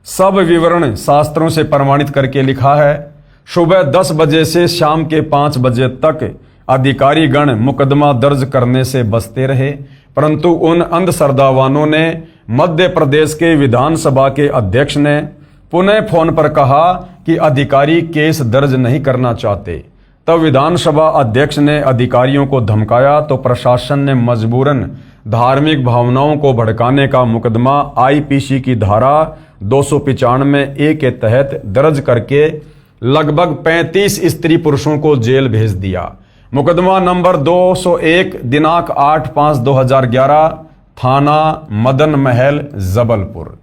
सब विवरण शास्त्रों से प्रमाणित करके लिखा है। सुबह 10 बजे से शाम के 5 बजे तक अधिकारी गण मुकदमा दर्ज करने से बचते रहे, परंतु उन अंधश्रद्धावानों ने मध्य प्रदेश के विधानसभा के अध्यक्ष ने पुनः फोन पर कहा कि अधिकारी केस दर्ज नहीं करना चाहते। तब विधानसभा अध्यक्ष ने अधिकारियों को धमकाया तो प्रशासन ने मजबूरन धार्मिक भावनाओं को भड़काने का मुकदमा आईपीसी की धारा 295A के तहत दर्ज करके लगभग 35 स्त्री पुरुषों को जेल भेज दिया। मुकदमा नंबर 201 दिनांक 8/5/2011, थाना मदन महल जबलपुर।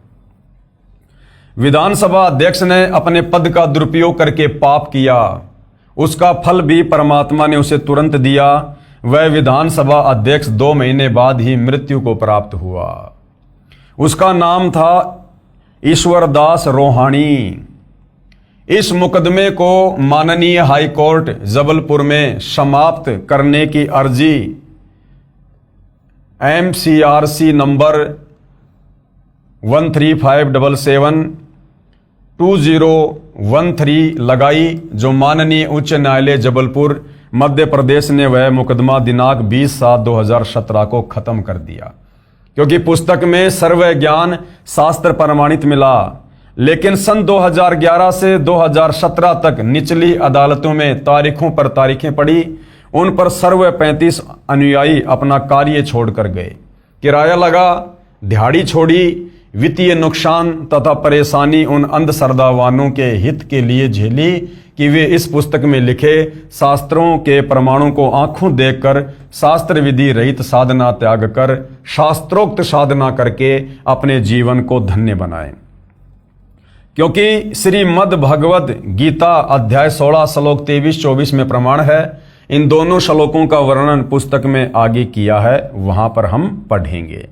विधानसभा अध्यक्ष ने अपने पद का दुरुपयोग करके पाप किया, उसका फल भी परमात्मा ने उसे तुरंत दिया। वह विधानसभा अध्यक्ष 2 महीने बाद ही मृत्यु को प्राप्त हुआ। उसका नाम था ईश्वरदास रोहाणी। इस मुकदमे को माननीय हाई कोर्ट जबलपुर में समाप्त करने की अर्जी MCRC नंबर 13577-2013 लगाई, जो माननीय उच्च न्यायालय जबलपुर मध्य प्रदेश ने वह मुकदमा दिनांक 20/7/2017 को खत्म कर दिया, क्योंकि पुस्तक में सर्व ज्ञान शास्त्र प्रमाणित मिला। लेकिन सन 2011 से 2017 तक निचली अदालतों में तारीखों पर तारीखें पड़ी, उन पर सर्व 35 अनुयायी अपना कार्य छोड़कर गए। किराया लगा, दिहाड़ी छोड़ी, वित्तीय नुकसान तथा परेशानी उन अंधश्रद्धावानों के हित के लिए झेली कि वे इस पुस्तक में लिखे शास्त्रों के प्रमाणों को आंखों देखकर शास्त्र विधि रहित साधना त्याग कर शास्त्रोक्त साधना करके अपने जीवन को धन्य बनाएं। क्योंकि श्रीमद् भगवद गीता अध्याय 16 श्लोक 23-24 में प्रमाण है। इन दोनों श्लोकों का वर्णन पुस्तक में आगे किया है, वहां पर हम पढ़ेंगे।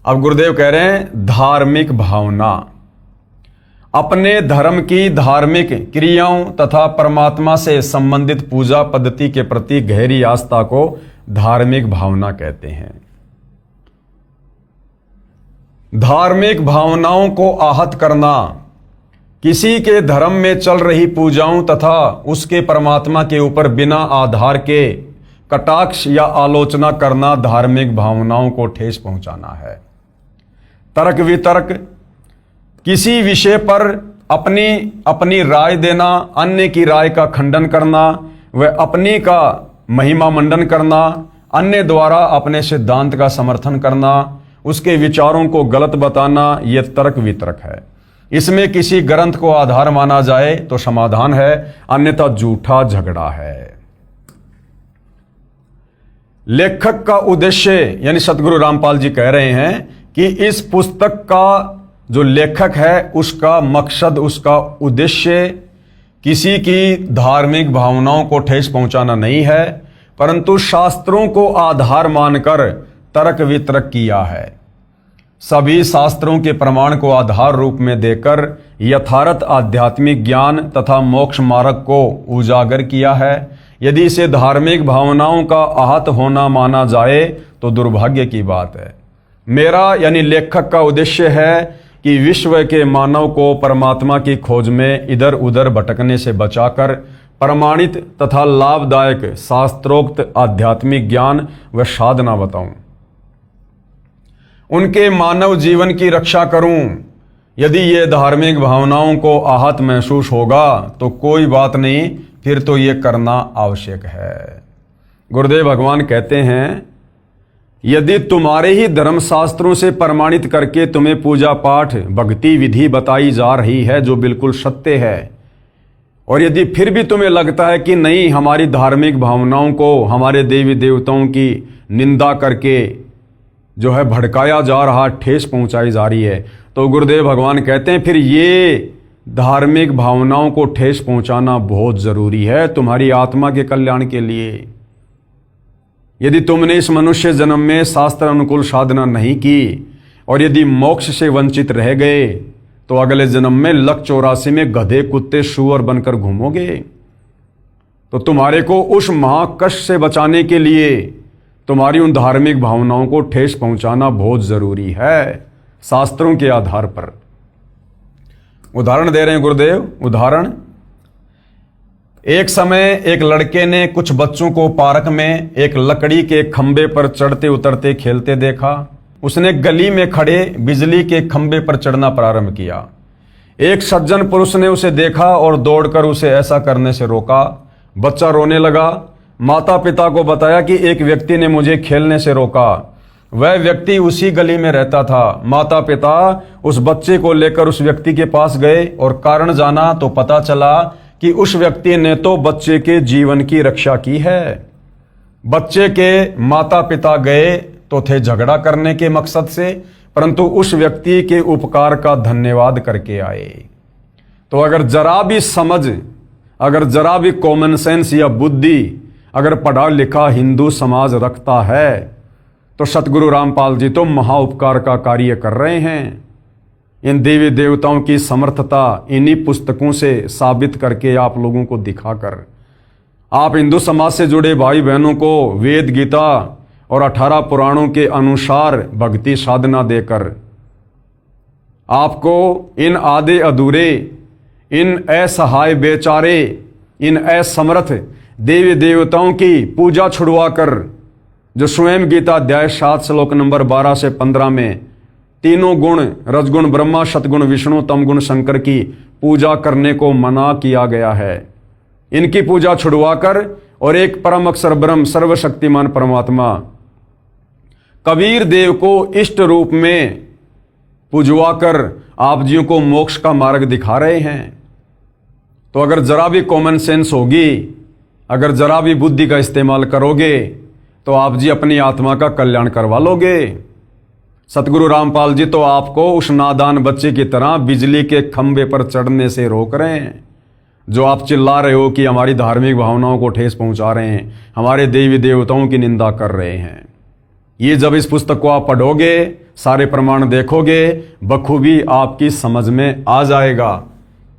अब गुरुदेव कह रहे हैं धार्मिक भावना, अपने धर्म की धार्मिक क्रियाओं तथा परमात्मा से संबंधित पूजा पद्धति के प्रति गहरी आस्था को धार्मिक भावना कहते हैं। धार्मिक भावनाओं को आहत करना, किसी के धर्म में चल रही पूजाओं तथा उसके परमात्मा के ऊपर बिना आधार के कटाक्ष या आलोचना करना धार्मिक भावनाओं को ठेस पहुंचाना है। तर्क वितर्क, किसी विषय पर अपनी अपनी राय देना, अन्य की राय का खंडन करना व अपनी का महिमा मंडन करना, अन्य द्वारा अपने सिद्धांत का समर्थन करना, उसके विचारों को गलत बताना, यह तर्क वितर्क है। इसमें किसी ग्रंथ को आधार माना जाए तो समाधान है, अन्यथा झूठा झगड़ा है। लेखक का उद्देश्य, यानी सतगुरु रामपाल जी कह रहे हैं कि इस पुस्तक का जो लेखक है उसका मकसद, उसका उद्देश्य किसी की धार्मिक भावनाओं को ठेस पहुंचाना नहीं है, परंतु शास्त्रों को आधार मानकर तर्क वितर्क किया है। सभी शास्त्रों के प्रमाण को आधार रूप में देकर यथार्थ आध्यात्मिक ज्ञान तथा मोक्ष मार्ग को उजागर किया है। यदि इसे धार्मिक भावनाओं का आहत होना माना जाए तो दुर्भाग्य की बात है। मेरा यानी लेखक का उद्देश्य है कि विश्व के मानव को परमात्मा की खोज में इधर उधर भटकने से बचाकर प्रमाणित तथा लाभदायक शास्त्रोक्त आध्यात्मिक ज्ञान व साधना बताऊं, उनके मानव जीवन की रक्षा करूं। यदि ये धार्मिक भावनाओं को आहत महसूस होगा तो कोई बात नहीं, फिर तो ये करना आवश्यक है। गुरुदेव भगवान कहते हैं, यदि तुम्हारे ही धर्मशास्त्रों से प्रमाणित करके तुम्हें पूजा पाठ भक्ति विधि बताई जा रही है जो बिल्कुल सत्य है, और यदि फिर भी तुम्हें लगता है कि नहीं, हमारी धार्मिक भावनाओं को हमारे देवी देवताओं की निंदा करके जो है भड़काया जा रहा, ठेस पहुंचाई जा रही है, तो गुरुदेव भगवान कहते हैं फिर ये धार्मिक भावनाओं को ठेस पहुंचाना बहुत जरूरी है तुम्हारी आत्मा के कल्याण के लिए। यदि तुमने इस मनुष्य जन्म में शास्त्र अनुकूल साधना नहीं की और यदि मोक्ष से वंचित रह गए तो अगले जन्म में लक 84 में गधे कुत्ते सूअर बनकर घूमोगे। तो तुम्हारे को उस महाकष्ट से बचाने के लिए तुम्हारी उन धार्मिक भावनाओं को ठेस पहुंचाना बहुत जरूरी है, शास्त्रों के आधार पर। उदाहरण दे रहे हैं गुरुदेव। उदाहरण, एक समय एक लड़के ने कुछ बच्चों को पार्क में एक लकड़ी के खंबे पर चढ़ते उतरते खेलते देखा। उसने गली में खड़े बिजली के खंबे पर चढ़ना प्रारंभ किया। एक सज्जन पुरुष ने उसे देखा और दौड़कर उसे ऐसा करने से रोका। बच्चा रोने लगा। माता पिता को बताया कि एक व्यक्ति ने मुझे खेलने से रोका। वह व्यक्ति उसी गली में रहता था। माता पिता उस बच्चे को लेकर उस व्यक्ति के पास गए और कारण जाना तो पता चला कि उस व्यक्ति ने तो बच्चे के जीवन की रक्षा की है। बच्चे के माता पिता गए तो थे झगड़ा करने के मकसद से, परंतु उस व्यक्ति के उपकार का धन्यवाद करके आए। तो अगर जरा भी समझ, अगर जरा भी कॉमन सेंस या बुद्धि अगर पढ़ा लिखा हिंदू समाज रखता है तो सतगुरु रामपाल जी तो महाउपकार का कार्य कर रहे हैं। इन देवी देवताओं की समर्थता इन्हीं पुस्तकों से साबित करके आप लोगों को दिखाकर, आप हिंदू समाज से जुड़े भाई बहनों को वेद गीता और 18 पुराणों के अनुसार भक्ति साधना देकर आपको इन आधे अधूरे, इन असहाय बेचारे, इन असमर्थ देवी देवताओं की पूजा छुड़वाकर, जो स्वयं गीता अध्याय 7 श्लोक नंबर 12 से 15 में तीनों गुण रजगुण ब्रह्मा, सतगुण विष्णु, तमगुण शंकर की पूजा करने को मना किया गया है, इनकी पूजा छुड़वाकर और एक परम अक्षर ब्रह्म सर्वशक्तिमान परमात्मा कबीर देव को इष्ट रूप में पूजवाकर आप जियों को मोक्ष का मार्ग दिखा रहे हैं। तो अगर जरा भी कॉमन सेंस होगी, अगर जरा भी बुद्धि का इस्तेमाल करोगे तो आप जी अपनी आत्मा का कल्याण करवा लोगे। सतगुरु रामपाल जी तो आपको उस नादान बच्चे की तरह बिजली के खंबे पर चढ़ने से रोक रहे हैं, जो आप चिल्ला रहे हो कि हमारी धार्मिक भावनाओं को ठेस पहुंचा रहे हैं, हमारे देवी देवताओं की निंदा कर रहे हैं। ये जब इस पुस्तक को आप पढ़ोगे, सारे प्रमाण देखोगे, बखूबी आपकी समझ में आ जाएगा,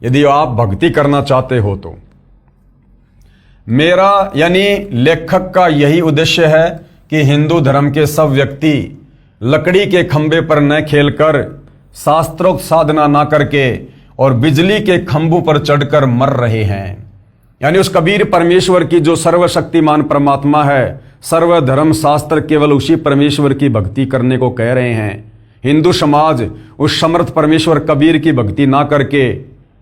यदि आप भक्ति करना चाहते हो तो। मेरा यानी लेखक का यही उद्देश्य है कि हिंदू धर्म के सब व्यक्ति लकड़ी के खंभे पर न खेलकर, शास्त्रोक्त साधना ना करके और बिजली के खंभों पर चढ़कर मर रहे हैं। यानी उस कबीर परमेश्वर की जो सर्वशक्तिमान परमात्मा है, सर्वधर्म शास्त्र केवल उसी परमेश्वर की भक्ति करने को कह रहे हैं। हिंदू समाज उस समर्थ परमेश्वर कबीर की भक्ति ना करके,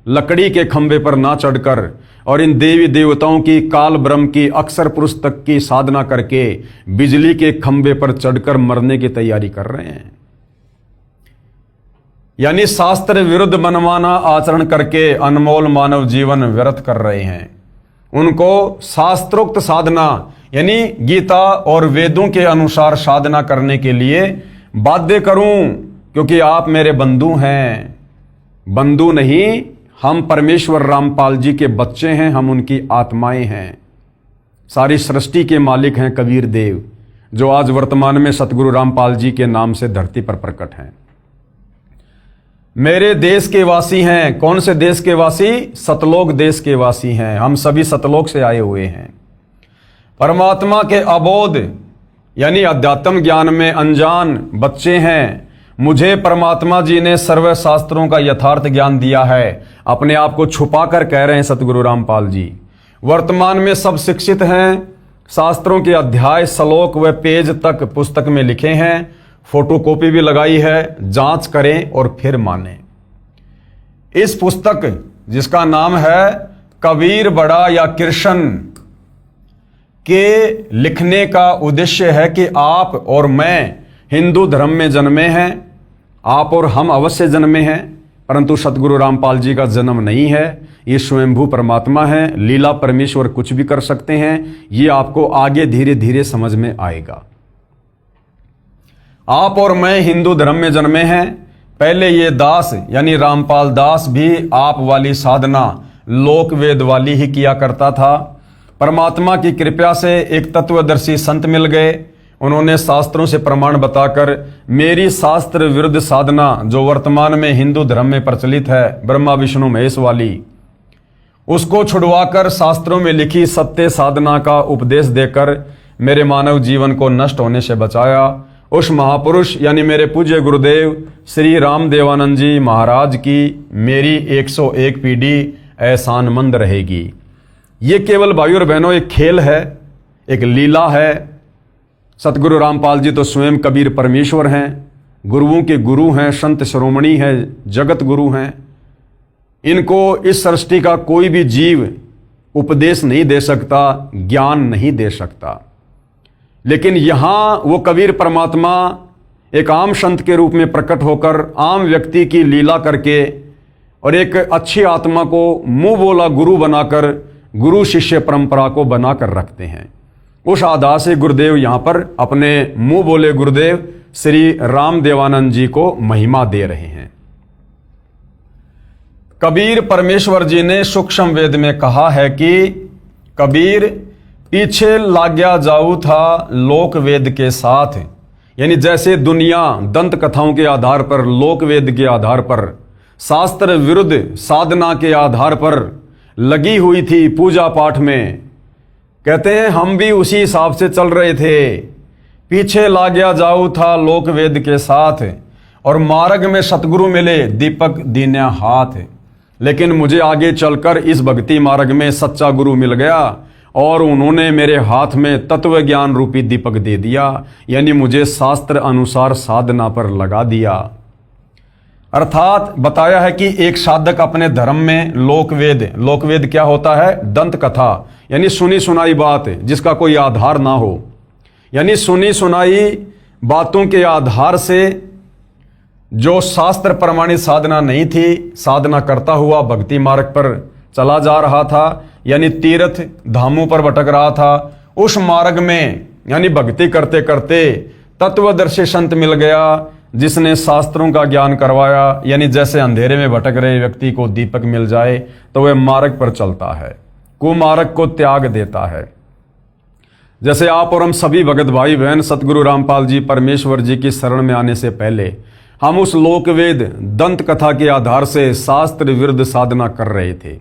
लकड़ी के खंभे पर ना चढ़कर और इन देवी देवताओं की, काल ब्रह्म की, अक्षर पुरुष तक की साधना करके बिजली के खंभे पर चढ़कर मरने की तैयारी कर रहे हैं। यानी शास्त्र विरुद्ध मनमाना आचरण करके अनमोल मानव जीवन व्यर्थ कर रहे हैं। उनको शास्त्रोक्त साधना यानी गीता और वेदों के अनुसार साधना करने के लिए बाध्य करूं, क्योंकि आप मेरे बंधु हैं। बंधु नहीं, हम परमेश्वर रामपाल जी के बच्चे हैं, हम उनकी आत्माएं हैं। सारी सृष्टि के मालिक हैं कबीर देव, जो आज वर्तमान में सतगुरु रामपाल जी के नाम से धरती पर प्रकट हैं। मेरे देश के वासी हैं। कौन से देश के वासी? सतलोक देश के वासी हैं। हम सभी सतलोक से आए हुए हैं। परमात्मा के अबोध यानी अध्यात्म ज्ञान में अनजान बच्चे हैं। मुझे परमात्मा जी ने सर्व शास्त्रों का यथार्थ ज्ञान दिया है। अपने आप को छुपा कर कह रहे हैं सतगुरु रामपाल जी। वर्तमान में सब शिक्षित हैं। शास्त्रों के अध्याय, श्लोक व पेज तक पुस्तक में लिखे हैं। फोटोकॉपी भी लगाई है। जांच करें और फिर मानें। इस पुस्तक जिसका नाम है कबीर बड़ा या कृष्ण के लिखने का उद्देश्य है कि आप और मैं हिंदू धर्म में जन्मे हैं। आप और हम अवश्य जन्मे हैं, परंतु सतगुरु रामपाल जी का जन्म नहीं है। ये स्वयंभू परमात्मा है। लीला परमेश्वर कुछ भी कर सकते हैं। ये आपको आगे धीरे धीरे समझ में आएगा। आप और मैं हिंदू धर्म में जन्मे हैं। पहले ये दास यानी रामपाल दास भी आप वाली साधना लोक वेद वाली ही किया करता था। परमात्मा की कृपा से एक तत्वदर्शी संत मिल गए। उन्होंने शास्त्रों से प्रमाण बताकर मेरी शास्त्र विरुद्ध साधना, जो वर्तमान में हिंदू धर्म में प्रचलित है, ब्रह्मा विष्णु महेश वाली, उसको छुड़वाकर शास्त्रों में लिखी सत्य साधना का उपदेश देकर मेरे मानव जीवन को नष्ट होने से बचाया। उस महापुरुष यानी मेरे पूज्य गुरुदेव श्री राम देवानंद जी महाराज की मेरी 101 पीढ़ी एहसानमंद रहेगी। ये केवल भाइयों और बहनों एक खेल है, एक लीला है। सतगुरु रामपाल जी तो स्वयं कबीर परमेश्वर हैं, गुरुओं के गुरु हैं, संत शिरोमणि हैं, जगत गुरु हैं। इनको इस सृष्टि का कोई भी जीव उपदेश नहीं दे सकता, ज्ञान नहीं दे सकता। लेकिन यहाँ वो कबीर परमात्मा एक आम संत के रूप में प्रकट होकर आम व्यक्ति की लीला करके और एक अच्छी आत्मा को मुंह बोला गुरु बनाकर गुरु शिष्य परंपरा को बनाकर रखते हैं। उस आधार से गुरुदेव यहाँ पर अपने मुंह बोले गुरुदेव श्री राम देवानंद जी को महिमा दे रहे हैं। कबीर परमेश्वर जी ने सूक्ष्म वेद में कहा है कि कबीर पीछे लाग्या जाऊ था लोक वेद के साथ। यानी जैसे दुनिया दंत कथाओं के आधार पर, लोक वेद के आधार पर, शास्त्र विरुद्ध साधना के आधार पर लगी हुई थी पूजा पाठ में, कहते हैं हम भी उसी हिसाब से चल रहे थे। पीछे लाग्या जाऊ था लोक वेद के साथ और मार्ग में सतगुरु मिले दीपक दीन्या हाथ। लेकिन मुझे आगे चलकर इस भक्ति मार्ग में सच्चा गुरु मिल गया और उन्होंने मेरे हाथ में तत्व ज्ञान रूपी दीपक दे दिया, यानी मुझे शास्त्र अनुसार साधना पर लगा दिया। अर्थात बताया है कि एक साधक अपने धर्म में लोकवेद क्या होता है? दंत कथा, यानी सुनी सुनाई बात जिसका कोई आधार ना हो, यानी सुनी सुनाई बातों के आधार से जो शास्त्र प्रमाणित साधना नहीं थी, साधना करता हुआ भक्ति मार्ग पर चला जा रहा था, यानी तीर्थ धामों पर भटक रहा था। उस मार्ग में यानी भक्ति करते करते तत्वदर्शी संत मिल गया जिसने शास्त्रों का ज्ञान करवाया। यानी जैसे अंधेरे में भटक रहे व्यक्ति को दीपक मिल जाए तो वह मार्ग पर चलता है, कुमार्ग को त्याग देता है। जैसे आप और हम सभी भगत भाई बहन सतगुरु रामपाल जी परमेश्वर जी की शरण में आने से पहले हम उस लोकवेद दंत कथा के आधार से शास्त्र विरुद्ध साधना कर रहे थे।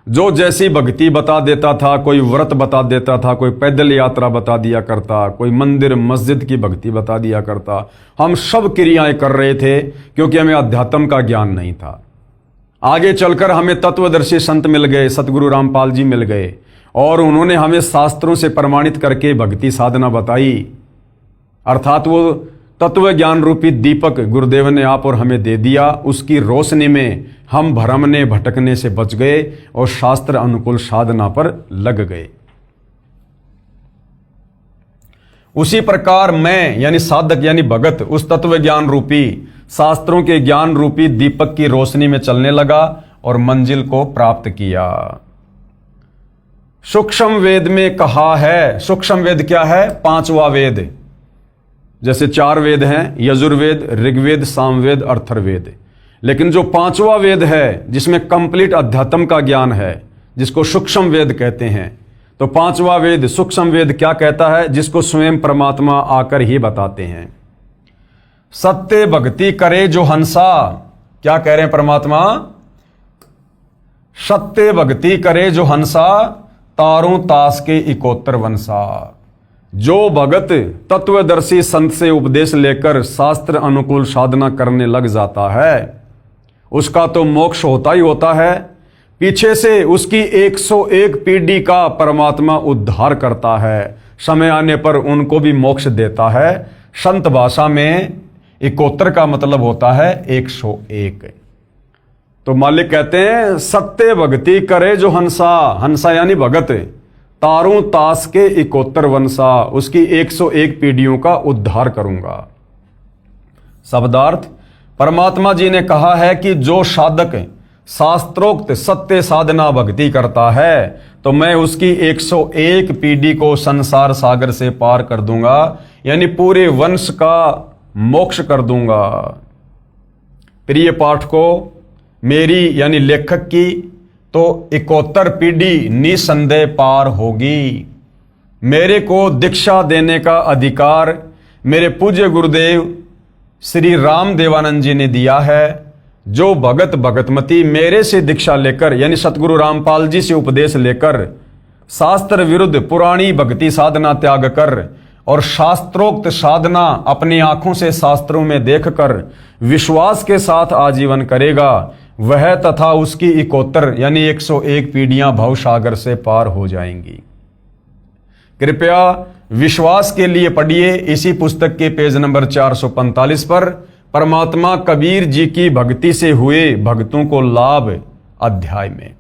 जो जैसी भक्ति बता देता था, कोई व्रत बता देता था, कोई पैदल यात्रा बता दिया करता, कोई मंदिर मस्जिद की भक्ति बता दिया करता। हम सब क्रियाएं कर रहे थे क्योंकि हमें अध्यात्म का ज्ञान नहीं था। आगे चलकर हमें तत्वदर्शी संत मिल गए, सतगुरु रामपाल जी मिल गए, और उन्होंने हमें शास्त्रों से प्रमाणित करके भक्ति साधना बताई। अर्थात वो तत्व ज्ञान रूपी दीपक गुरुदेव ने आप और हमें दे दिया। उसकी रोशनी में हम भ्रमने भटकने से बच गए और शास्त्र अनुकूल साधना पर लग गए। उसी प्रकार मैं यानी साधक यानी भगत उस तत्व ज्ञान रूपी शास्त्रों के ज्ञान रूपी दीपक की रोशनी में चलने लगा और मंजिल को प्राप्त किया। सूक्ष्म वेद में कहा है, सूक्ष्म वेद क्या है? पांचवा वेद। जैसे 4 वेद हैं, यजुर्वेद, ऋग्वेद, सामवेद, अथर्ववेद। लेकिन जो पांचवा वेद है जिसमें कंप्लीट अध्यात्म का ज्ञान है, जिसको सूक्ष्म वेद कहते हैं, तो पांचवा वेद सूक्ष्म वेद क्या कहता है? जिसको स्वयं परमात्मा आकर ही बताते हैं। सत्य भक्ति करे जो हंसा, क्या कह रहे हैं परमात्मा? सत्य भक्ति करे जो हंसा, तारों तास के इकोत्तर वंशा। जो भगत तत्वदर्शी संत से उपदेश लेकर शास्त्र अनुकूल साधना करने लग जाता है, उसका तो मोक्ष होता ही होता है। पीछे से उसकी 101 पीढ़ी का परमात्मा उद्धार करता है। समय आने पर उनको भी मोक्ष देता है। संत भाषा में इकोत्तर का मतलब होता है 101। तो मालिक कहते हैं सत्य भक्ति करे जो हंसा, हंसा यानी भगत, तारों तास के इकोत्तर वंशा, उसकी 101 पीढ़ियों का उद्धार करूंगा। शब्दार्थ, परमात्मा जी ने कहा है कि जो साधक शास्त्रोक्त सत्य साधना भक्ति करता है तो मैं उसकी 101 पीढ़ी को संसार सागर से पार कर दूंगा, यानी पूरे वंश का मोक्ष कर दूंगा। प्रिय पाठकों, मेरी यानी लेखक की तो 71 पीढ़ी निसंदेह पार होगी। मेरे को दीक्षा देने का अधिकार मेरे पूज्य गुरुदेव श्री राम देवानंद जी ने दिया है। जो भगत भगतमती मेरे से दीक्षा लेकर यानी सतगुरु रामपाल जी से उपदेश लेकर शास्त्र विरुद्ध पुरानी भक्ति साधना त्याग कर और शास्त्रोक्त साधना अपनी आंखों से शास्त्रों में देखकर विश्वास के साथ आजीवन करेगा, वह तथा उसकी 71 यानी 101 पीढ़ियां भवसागर से पार हो जाएंगी। कृपया विश्वास के लिए पढ़िए इसी पुस्तक के पेज नंबर 445 पर परमात्मा कबीर जी की भक्ति से हुए भक्तों को लाभ अध्याय में।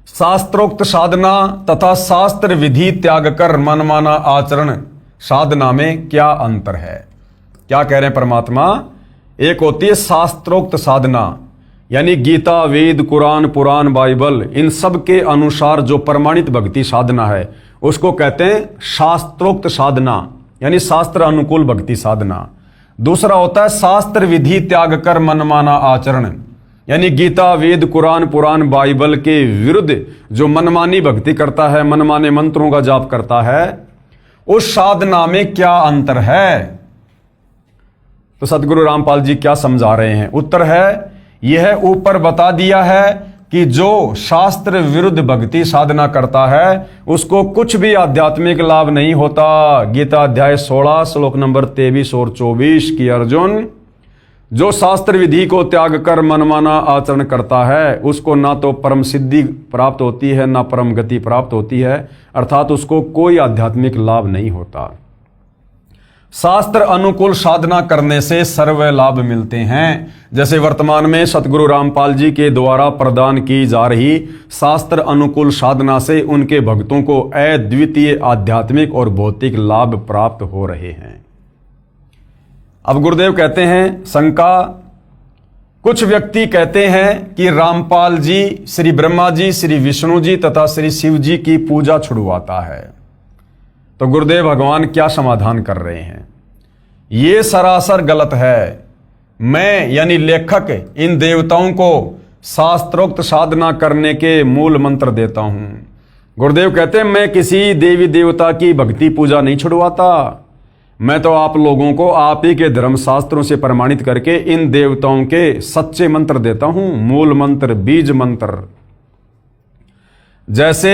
शास्त्रोक्त साधना तथा शास्त्र विधि त्याग कर मनमाना आचरण साधना में क्या अंतर है? क्या कह रहे हैं परमात्मा? एक होती है शास्त्रोक्त साधना, यानी गीता, वेद, कुरान, पुराण, बाइबल, इन सब के अनुसार जो प्रमाणित भक्ति साधना है उसको कहते हैं शास्त्रोक्त साधना, यानी शास्त्र अनुकूल भक्ति साधना। दूसरा होता है शास्त्र विधि त्याग कर मनमाना आचरण, यानी गीता, वेद, कुरान, पुराण, बाइबल के विरुद्ध जो मनमानी भक्ति करता है, मनमाने मंत्रों का जाप करता है, उस साधना में क्या अंतर है? तो सतगुरु रामपाल जी क्या समझा रहे हैं? उत्तर है यह ऊपर बता दिया है कि जो शास्त्र विरुद्ध भक्ति साधना करता है उसको कुछ भी आध्यात्मिक लाभ नहीं होता। गीता अध्याय 16 श्लोक नंबर 23 और 24 की अर्जुन, जो शास्त्र विधि को त्याग कर मनमाना आचरण करता है उसको ना तो परम सिद्धि प्राप्त होती है ना परम गति प्राप्त होती है, अर्थात उसको कोई आध्यात्मिक लाभ नहीं होता। शास्त्र अनुकूल साधना करने से सर्व लाभ मिलते हैं, जैसे वर्तमान में सतगुरु रामपाल जी के द्वारा प्रदान की जा रही शास्त्र अनुकूल साधना से उनके भक्तों को अद्वितीय आध्यात्मिक और भौतिक लाभ प्राप्त हो रहे हैं। अब गुरुदेव कहते हैं शंका, कुछ व्यक्ति कहते हैं कि रामपाल जी श्री ब्रह्मा जी, श्री विष्णु जी तथा श्री शिव जी की पूजा छुड़वाता है। तो गुरुदेव भगवान क्या समाधान कर रहे हैं? ये सरासर गलत है। मैं यानी लेखक इन देवताओं को शास्त्रोक्त साधना करने के मूल मंत्र देता हूं। गुरुदेव कहते हैं मैं किसी देवी देवता की भक्ति पूजा नहीं छुड़वाता, मैं तो आप लोगों को आप ही के धर्मशास्त्रों से प्रमाणित करके इन देवताओं के सच्चे मंत्र देता हूं, मूल मंत्र, बीज मंत्र। जैसे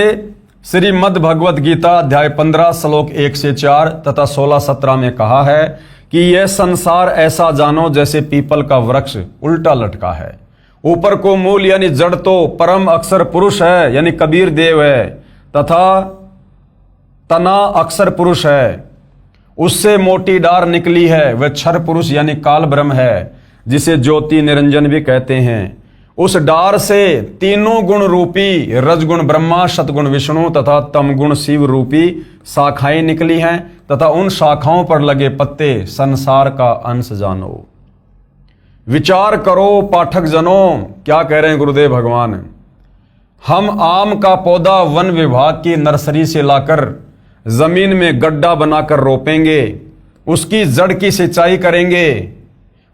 श्रीमद् भगवत गीता अध्याय 15 श्लोक 1 से 4 तथा 16-17 में कहा है कि यह संसार ऐसा जानो जैसे पीपल का वृक्ष उल्टा लटका है, ऊपर को मूल यानी जड़ तो परम अक्षर पुरुष है यानी कबीर देव है, तथा तना अक्षर पुरुष है, उससे मोटी डार निकली है, वह क्षर पुरुष यानी काल ब्रह्म है, जिसे ज्योति निरंजन भी कहते हैं। उस डार से तीनों गुण रूपी रजगुण ब्रह्मा, सतगुण विष्णु तथा तमगुण शिव रूपी शाखाएं निकली हैं, तथा उन शाखाओं पर लगे पत्ते संसार का अंश जानो। विचार करो पाठक जनों, क्या कह रहे हैं गुरुदेव भगवान। हम आम का पौधा वन विभाग की नर्सरी से लाकर जमीन में गड्ढा बनाकर रोपेंगे, उसकी जड़ की सिंचाई करेंगे।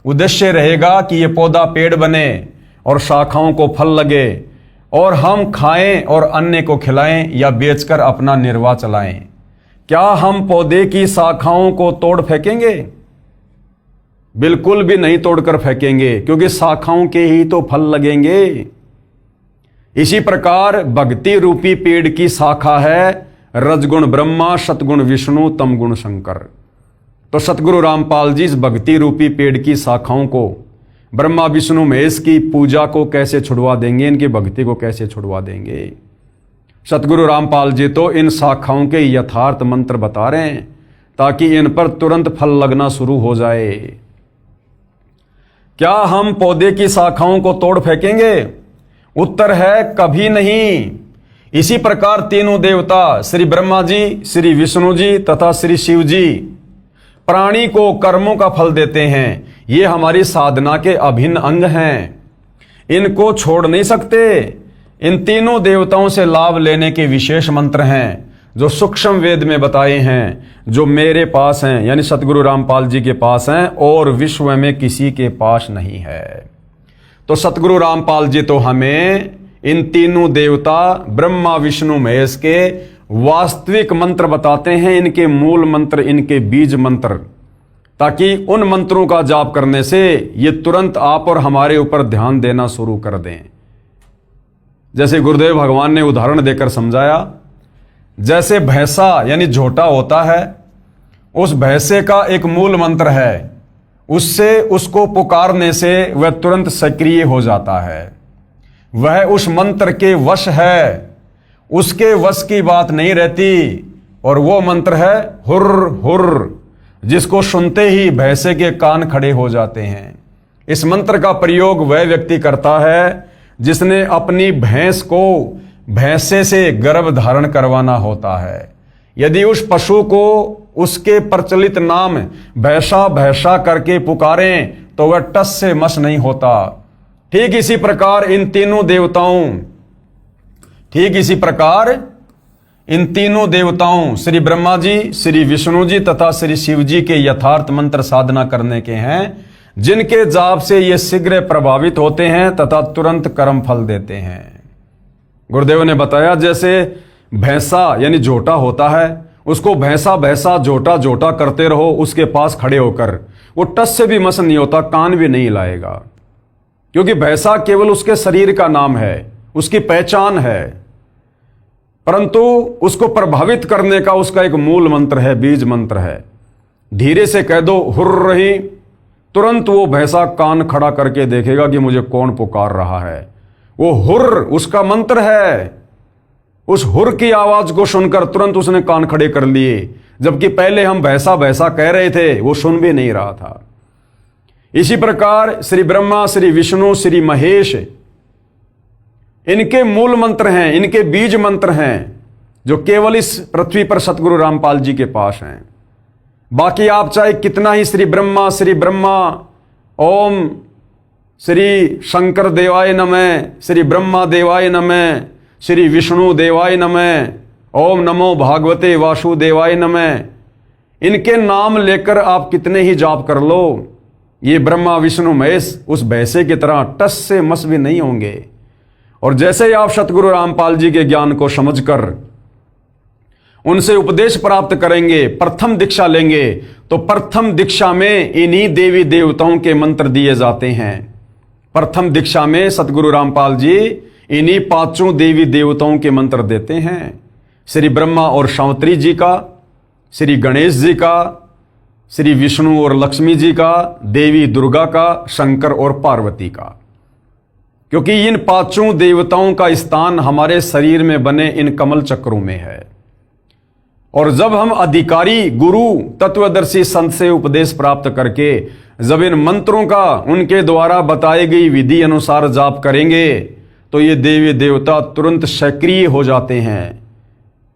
उद्देश्य रहेगा कि यह पौधा पेड़ बने और शाखाओं को फल लगे और हम खाएं और अन्य को खिलाएं या बेचकर अपना निर्वाह चलाएं। क्या हम पौधे की शाखाओं को तोड़ फेंकेंगे? बिल्कुल भी नहीं तोड़कर फेंकेंगे, क्योंकि शाखाओं के ही तो फल लगेंगे। इसी प्रकार भक्ति रूपी पेड़ की शाखा है रजगुण ब्रह्मा, सतगुण विष्णु, तमगुण शंकर। तो सतगुरु रामपाल जी इस भक्ति रूपी पेड़ की शाखाओं को, ब्रह्मा विष्णु महेश की पूजा को कैसे छुड़वा देंगे, इनकी भक्ति को कैसे छुड़वा देंगे। सतगुरु रामपाल जी तो इन शाखाओं के यथार्थ मंत्र बता रहे हैं ताकि इन पर तुरंत फल लगना शुरू हो जाए। क्या हम पौधे की शाखाओं को तोड़ फेंकेंगे? उत्तर है कभी नहीं। इसी प्रकार तीनों देवता श्री ब्रह्मा जी, श्री विष्णु जी तथा श्री शिव जी प्राणी को कर्मों का फल देते हैं। ये हमारी साधना के अभिन्न अंग हैं, इनको छोड़ नहीं सकते। इन तीनों देवताओं से लाभ लेने के विशेष मंत्र हैं जो सूक्ष्म वेद में बताए हैं, जो मेरे पास हैं यानी सतगुरु रामपाल जी के पास हैं और विश्व में किसी के पास नहीं है। तो सतगुरु रामपाल जी तो हमें इन तीनों देवता ब्रह्मा विष्णु महेश के वास्तविक मंत्र बताते हैं, इनके मूल मंत्र, इनके बीज मंत्र, ताकि उन मंत्रों का जाप करने से ये तुरंत आप और हमारे ऊपर ध्यान देना शुरू कर दें। जैसे गुरुदेव भगवान ने उदाहरण देकर समझाया, जैसे भैंसा यानी झोटा होता है, उस भैंसे का एक मूल मंत्र है, उससे उसको पुकारने से वह तुरंत सक्रिय हो जाता है। वह उस मंत्र के वश है, उसके वश की बात नहीं रहती। और वो मंत्र है हुर्र हुर्र, जिसको सुनते ही भैंसे के कान खड़े हो जाते हैं। इस मंत्र का प्रयोग वह व्यक्ति करता है जिसने अपनी भैंस को भैंसे से गर्भ धारण करवाना होता है। यदि उस पशु को उसके प्रचलित नाम भैंसा भैंसा करके पुकारें तो वह टस से मस नहीं होता। ठीक इसी प्रकार इन तीनों देवताओं श्री ब्रह्मा जी, श्री विष्णु जी तथा श्री शिव जी के यथार्थ मंत्र साधना करने के हैं, जिनके जाप से ये शीघ्र प्रभावित होते हैं तथा तुरंत कर्म फल देते हैं। गुरुदेव ने बताया, जैसे भैंसा यानी झोटा होता है, उसको भैंसा भैंसा झोटा झोटा करते रहो उसके पास खड़े होकर, वो टस से भी मस नहीं होता, कान भी नहीं लाएगा, क्योंकि भैंसा केवल उसके शरीर का नाम है, उसकी पहचान है, परंतु उसको प्रभावित करने का उसका एक मूल मंत्र है, बीज मंत्र है। धीरे से कह दो हुर्र ही, तुरंत वो भैंसा कान खड़ा करके देखेगा कि मुझे कौन पुकार रहा है। वो हुर्र उसका मंत्र है। उस हुर्र की आवाज को सुनकर तुरंत उसने कान खड़े कर लिए, जबकि पहले हम भैंसा भैंसा कह रहे थे, वो सुन भी नहीं रहा था। इसी प्रकार श्री ब्रह्मा, श्री विष्णु, श्री महेश, इनके मूल मंत्र हैं, इनके बीज मंत्र हैं, जो केवल इस पृथ्वी पर सतगुरु रामपाल जी के पास हैं। बाकी आप चाहे कितना ही श्री ब्रह्मा ओम श्री शंकर देवाय नमः, श्री ब्रह्मा देवाय नमः, श्री विष्णु देवाय नमः, ओम नमो भागवते वासुदेवाय नमः, इनके नाम लेकर आप कितने ही जाप कर लो, ये ब्रह्मा विष्णु महेश उस भैंसे की तरह टस से मस भी नहीं होंगे। और जैसे ही आप सतगुरु रामपाल जी के ज्ञान को समझकर उनसे उपदेश प्राप्त करेंगे, प्रथम दीक्षा लेंगे, तो प्रथम दीक्षा में इन्हीं देवी देवताओं के मंत्र दिए जाते हैं। प्रथम दीक्षा में सतगुरु रामपाल जी इन्हीं पांचों देवी देवताओं के मंत्र देते हैं। श्री ब्रह्मा और शावत्री जी का, श्री गणेश जी का, श्री विष्णु और लक्ष्मी जी का, देवी दुर्गा का, शंकर और पार्वती का। क्योंकि इन पांचों देवताओं का स्थान हमारे शरीर में बने इन कमल चक्रों में है। और जब हम अधिकारी गुरु तत्वदर्शी संत से उपदेश प्राप्त करके जब इन मंत्रों का उनके द्वारा बताई गई विधि अनुसार जाप करेंगे तो ये देवी देवता तुरंत सक्रिय हो जाते हैं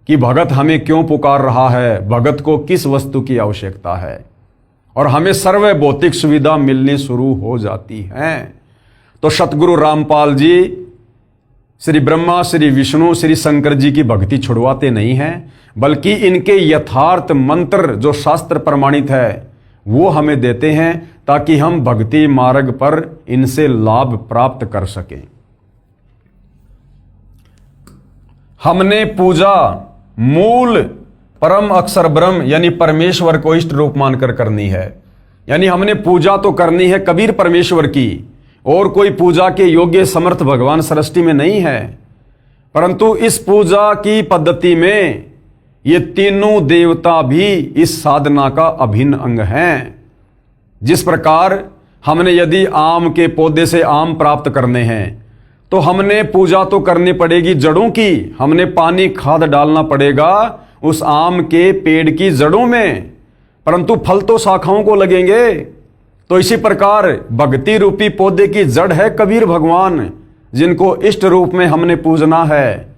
कि भगत हमें क्यों पुकार रहा है, भगत को किस वस्तु की आवश्यकता है, और हमें सर्व भौतिक सुविधा मिलनी शुरू हो जाती है। तो सतगुरु रामपाल जी श्री ब्रह्मा, श्री विष्णु, श्री शंकर जी की भक्ति छुड़वाते नहीं हैं, बल्कि इनके यथार्थ मंत्र जो शास्त्र प्रमाणित है वो हमें देते हैं ताकि हम भक्ति मार्ग पर इनसे लाभ प्राप्त कर सकें। हमने पूजा मूल परम अक्षर ब्रह्म यानी परमेश्वर को इष्ट रूप मानकर करनी है। यानी हमने पूजा तो करनी है कबीर परमेश्वर की, और कोई पूजा के योग्य समर्थ भगवान सृष्टि में नहीं है। परंतु इस पूजा की पद्धति में ये तीनों देवता भी इस साधना का अभिन्न अंग हैं। जिस प्रकार हमने यदि आम के पौधे से आम प्राप्त करने हैं तो हमने पूजा तो करनी पड़ेगी जड़ों की, हमने पानी खाद डालना पड़ेगा उस आम के पेड़ की जड़ों में, परंतु फल तो शाखाओं को लगेंगे। तो इसी प्रकार भक्ति रूपी पौधे की जड़ है कबीर भगवान, जिनको इष्ट रूप में हमने पूजना है,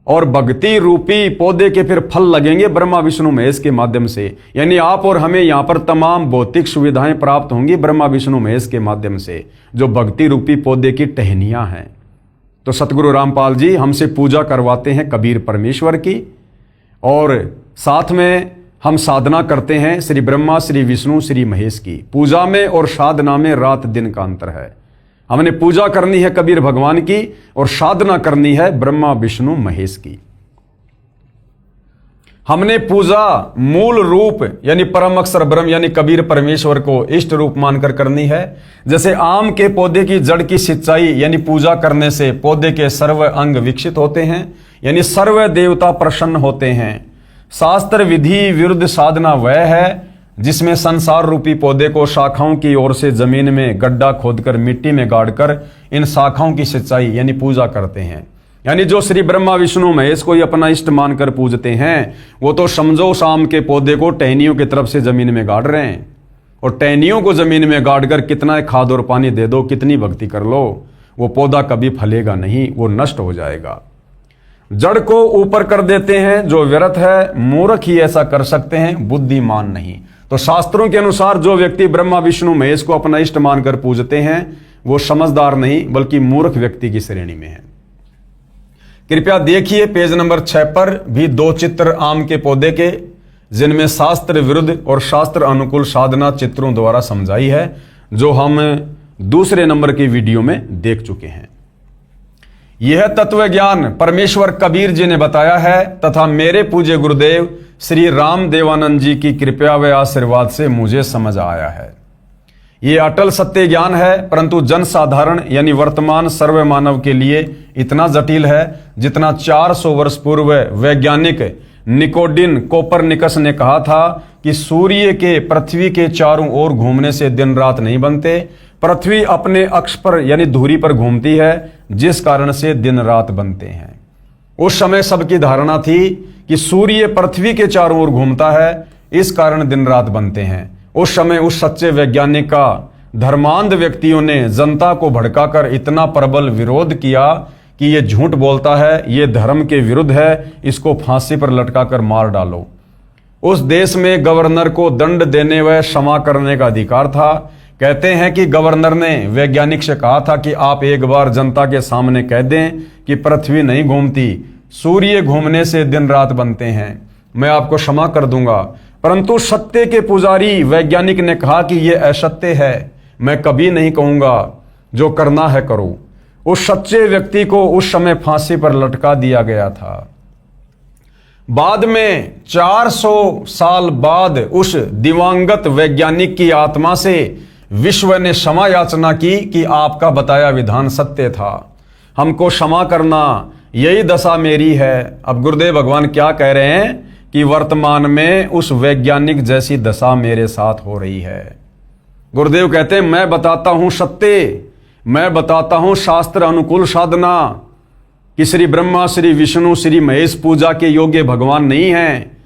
और भक्ति रूपी पौधे के फिर फल लगेंगे ब्रह्मा विष्णु महेश के माध्यम से। यानी आप और हमें यहां पर तमाम भौतिक सुविधाएं प्राप्त होंगी ब्रह्मा विष्णु महेश के माध्यम से, जो भक्ति रूपी पौधे की टहनियां हैं। तो सतगुरु रामपाल जी हमसे पूजा करवाते हैं कबीर परमेश्वर की, और साथ में हम साधना करते हैं श्री ब्रह्मा, श्री विष्णु, श्री महेश की। पूजा में और साधना में रात दिन का अंतर है। हमने पूजा करनी है कबीर भगवान की और साधना करनी है ब्रह्मा विष्णु महेश की। हमने पूजा मूल रूप यानी परम अक्षर ब्रह्म यानी कबीर परमेश्वर को इष्ट रूप मानकर करनी है। जैसे आम के पौधे की जड़ की सिंचाई यानी पूजा करने से पौधे के सर्व अंग विकसित होते हैं, यानी सर्व देवता प्रसन्न होते हैं। शास्त्र विधि विरुद्ध साधना वह है जिसमें संसार रूपी पौधे को शाखाओं की ओर से जमीन में गड्ढा खोदकर मिट्टी में गाड़कर इन शाखाओं की सिंचाई यानी पूजा करते हैं। यानी जो श्री ब्रह्मा विष्णु महेश को ही अपना इष्ट मानकर पूजते हैं वो तो समझो शाम के पौधे को टहनियों की तरफ से जमीन में गाड़ रहे हैं, और टहनियों को जमीन में गाड़कर कितना खाद और पानी दे दो, कितनी भक्ति कर लो, वो पौधा कभी फलेगा नहीं, वो नष्ट हो जाएगा। जड़ को ऊपर कर देते हैं जो व्यर्थ है, मूर्ख ही ऐसा कर सकते हैं, बुद्धिमान नहीं। तो शास्त्रों के अनुसार जो व्यक्ति ब्रह्मा विष्णु महेश को अपना इष्ट मानकर पूजते हैं वो समझदार नहीं बल्कि मूर्ख व्यक्ति की श्रेणी में है। कृपया देखिए पेज नंबर 6 पर भी 2 चित्र आम के पौधे के, जिनमें शास्त्र विरुद्ध और शास्त्र अनुकूल साधना चित्रों द्वारा समझाई है, जो हम दूसरे नंबर की वीडियो में देख चुके हैं। यह तत्व ज्ञान परमेश्वर कबीर जी ने बताया है तथा मेरे पूज्य गुरुदेव श्री राम देवानंद जी की कृपा व आशीर्वाद से मुझे समझ आया है। ये अटल सत्य ज्ञान है, परंतु जन साधारण यानी वर्तमान सर्व मानव के लिए इतना जटिल है जितना 400 वर्ष पूर्व वैज्ञानिक निकोडिन कोपरनिकस ने कहा था कि सूर्य के पृथ्वी के चारों ओर घूमने से दिन रात नहीं बनते, पृथ्वी अपने अक्ष पर यानी धुरी पर घूमती है, जिस कारण से दिन रात बनते हैं। उस समय सबकी धारणा थी कि सूर्य पृथ्वी के चारों ओर घूमता है, इस कारण दिन रात बनते हैं। उस समय उस सच्चे वैज्ञानिक का धर्मांध व्यक्तियों ने जनता को भड़काकर इतना प्रबल विरोध किया कि ये झूठ बोलता है, ये धर्म के विरुद्ध है, इसको फांसी पर लटकाकर मार डालो। उस देश में गवर्नर को दंड देने व क्षमा करने का अधिकार था। कहते हैं कि गवर्नर ने वैज्ञानिक से कहा था कि आप एक बार जनता के सामने कह दें कि पृथ्वी नहीं घूमती, सूर्य घूमने से दिन रात बनते हैं, मैं आपको क्षमा कर दूंगा। परंतु सत्य के पुजारी वैज्ञानिक ने कहा कि यह असत्य है, मैं कभी नहीं कहूंगा, जो करना है करो। उस सच्चे व्यक्ति को उस समय फांसी पर लटका दिया गया था। बाद में 400 साल बाद उस दिवंगत वैज्ञानिक की आत्मा से विश्व ने क्षमा याचना की कि आपका बताया विधान सत्य था, हमको क्षमा करना, यही दशा मेरी है। अब गुरुदेव भगवान क्या कह रहे हैं कि वर्तमान में उस वैज्ञानिक जैसी दशा मेरे साथ हो रही है। गुरुदेव कहते हैं मैं बताता हूं सत्य, मैं बताता हूं शास्त्र अनुकूल साधना कि श्री ब्रह्मा, श्री विष्णु, श्री महेश पूजा के योग्य भगवान नहीं हैं।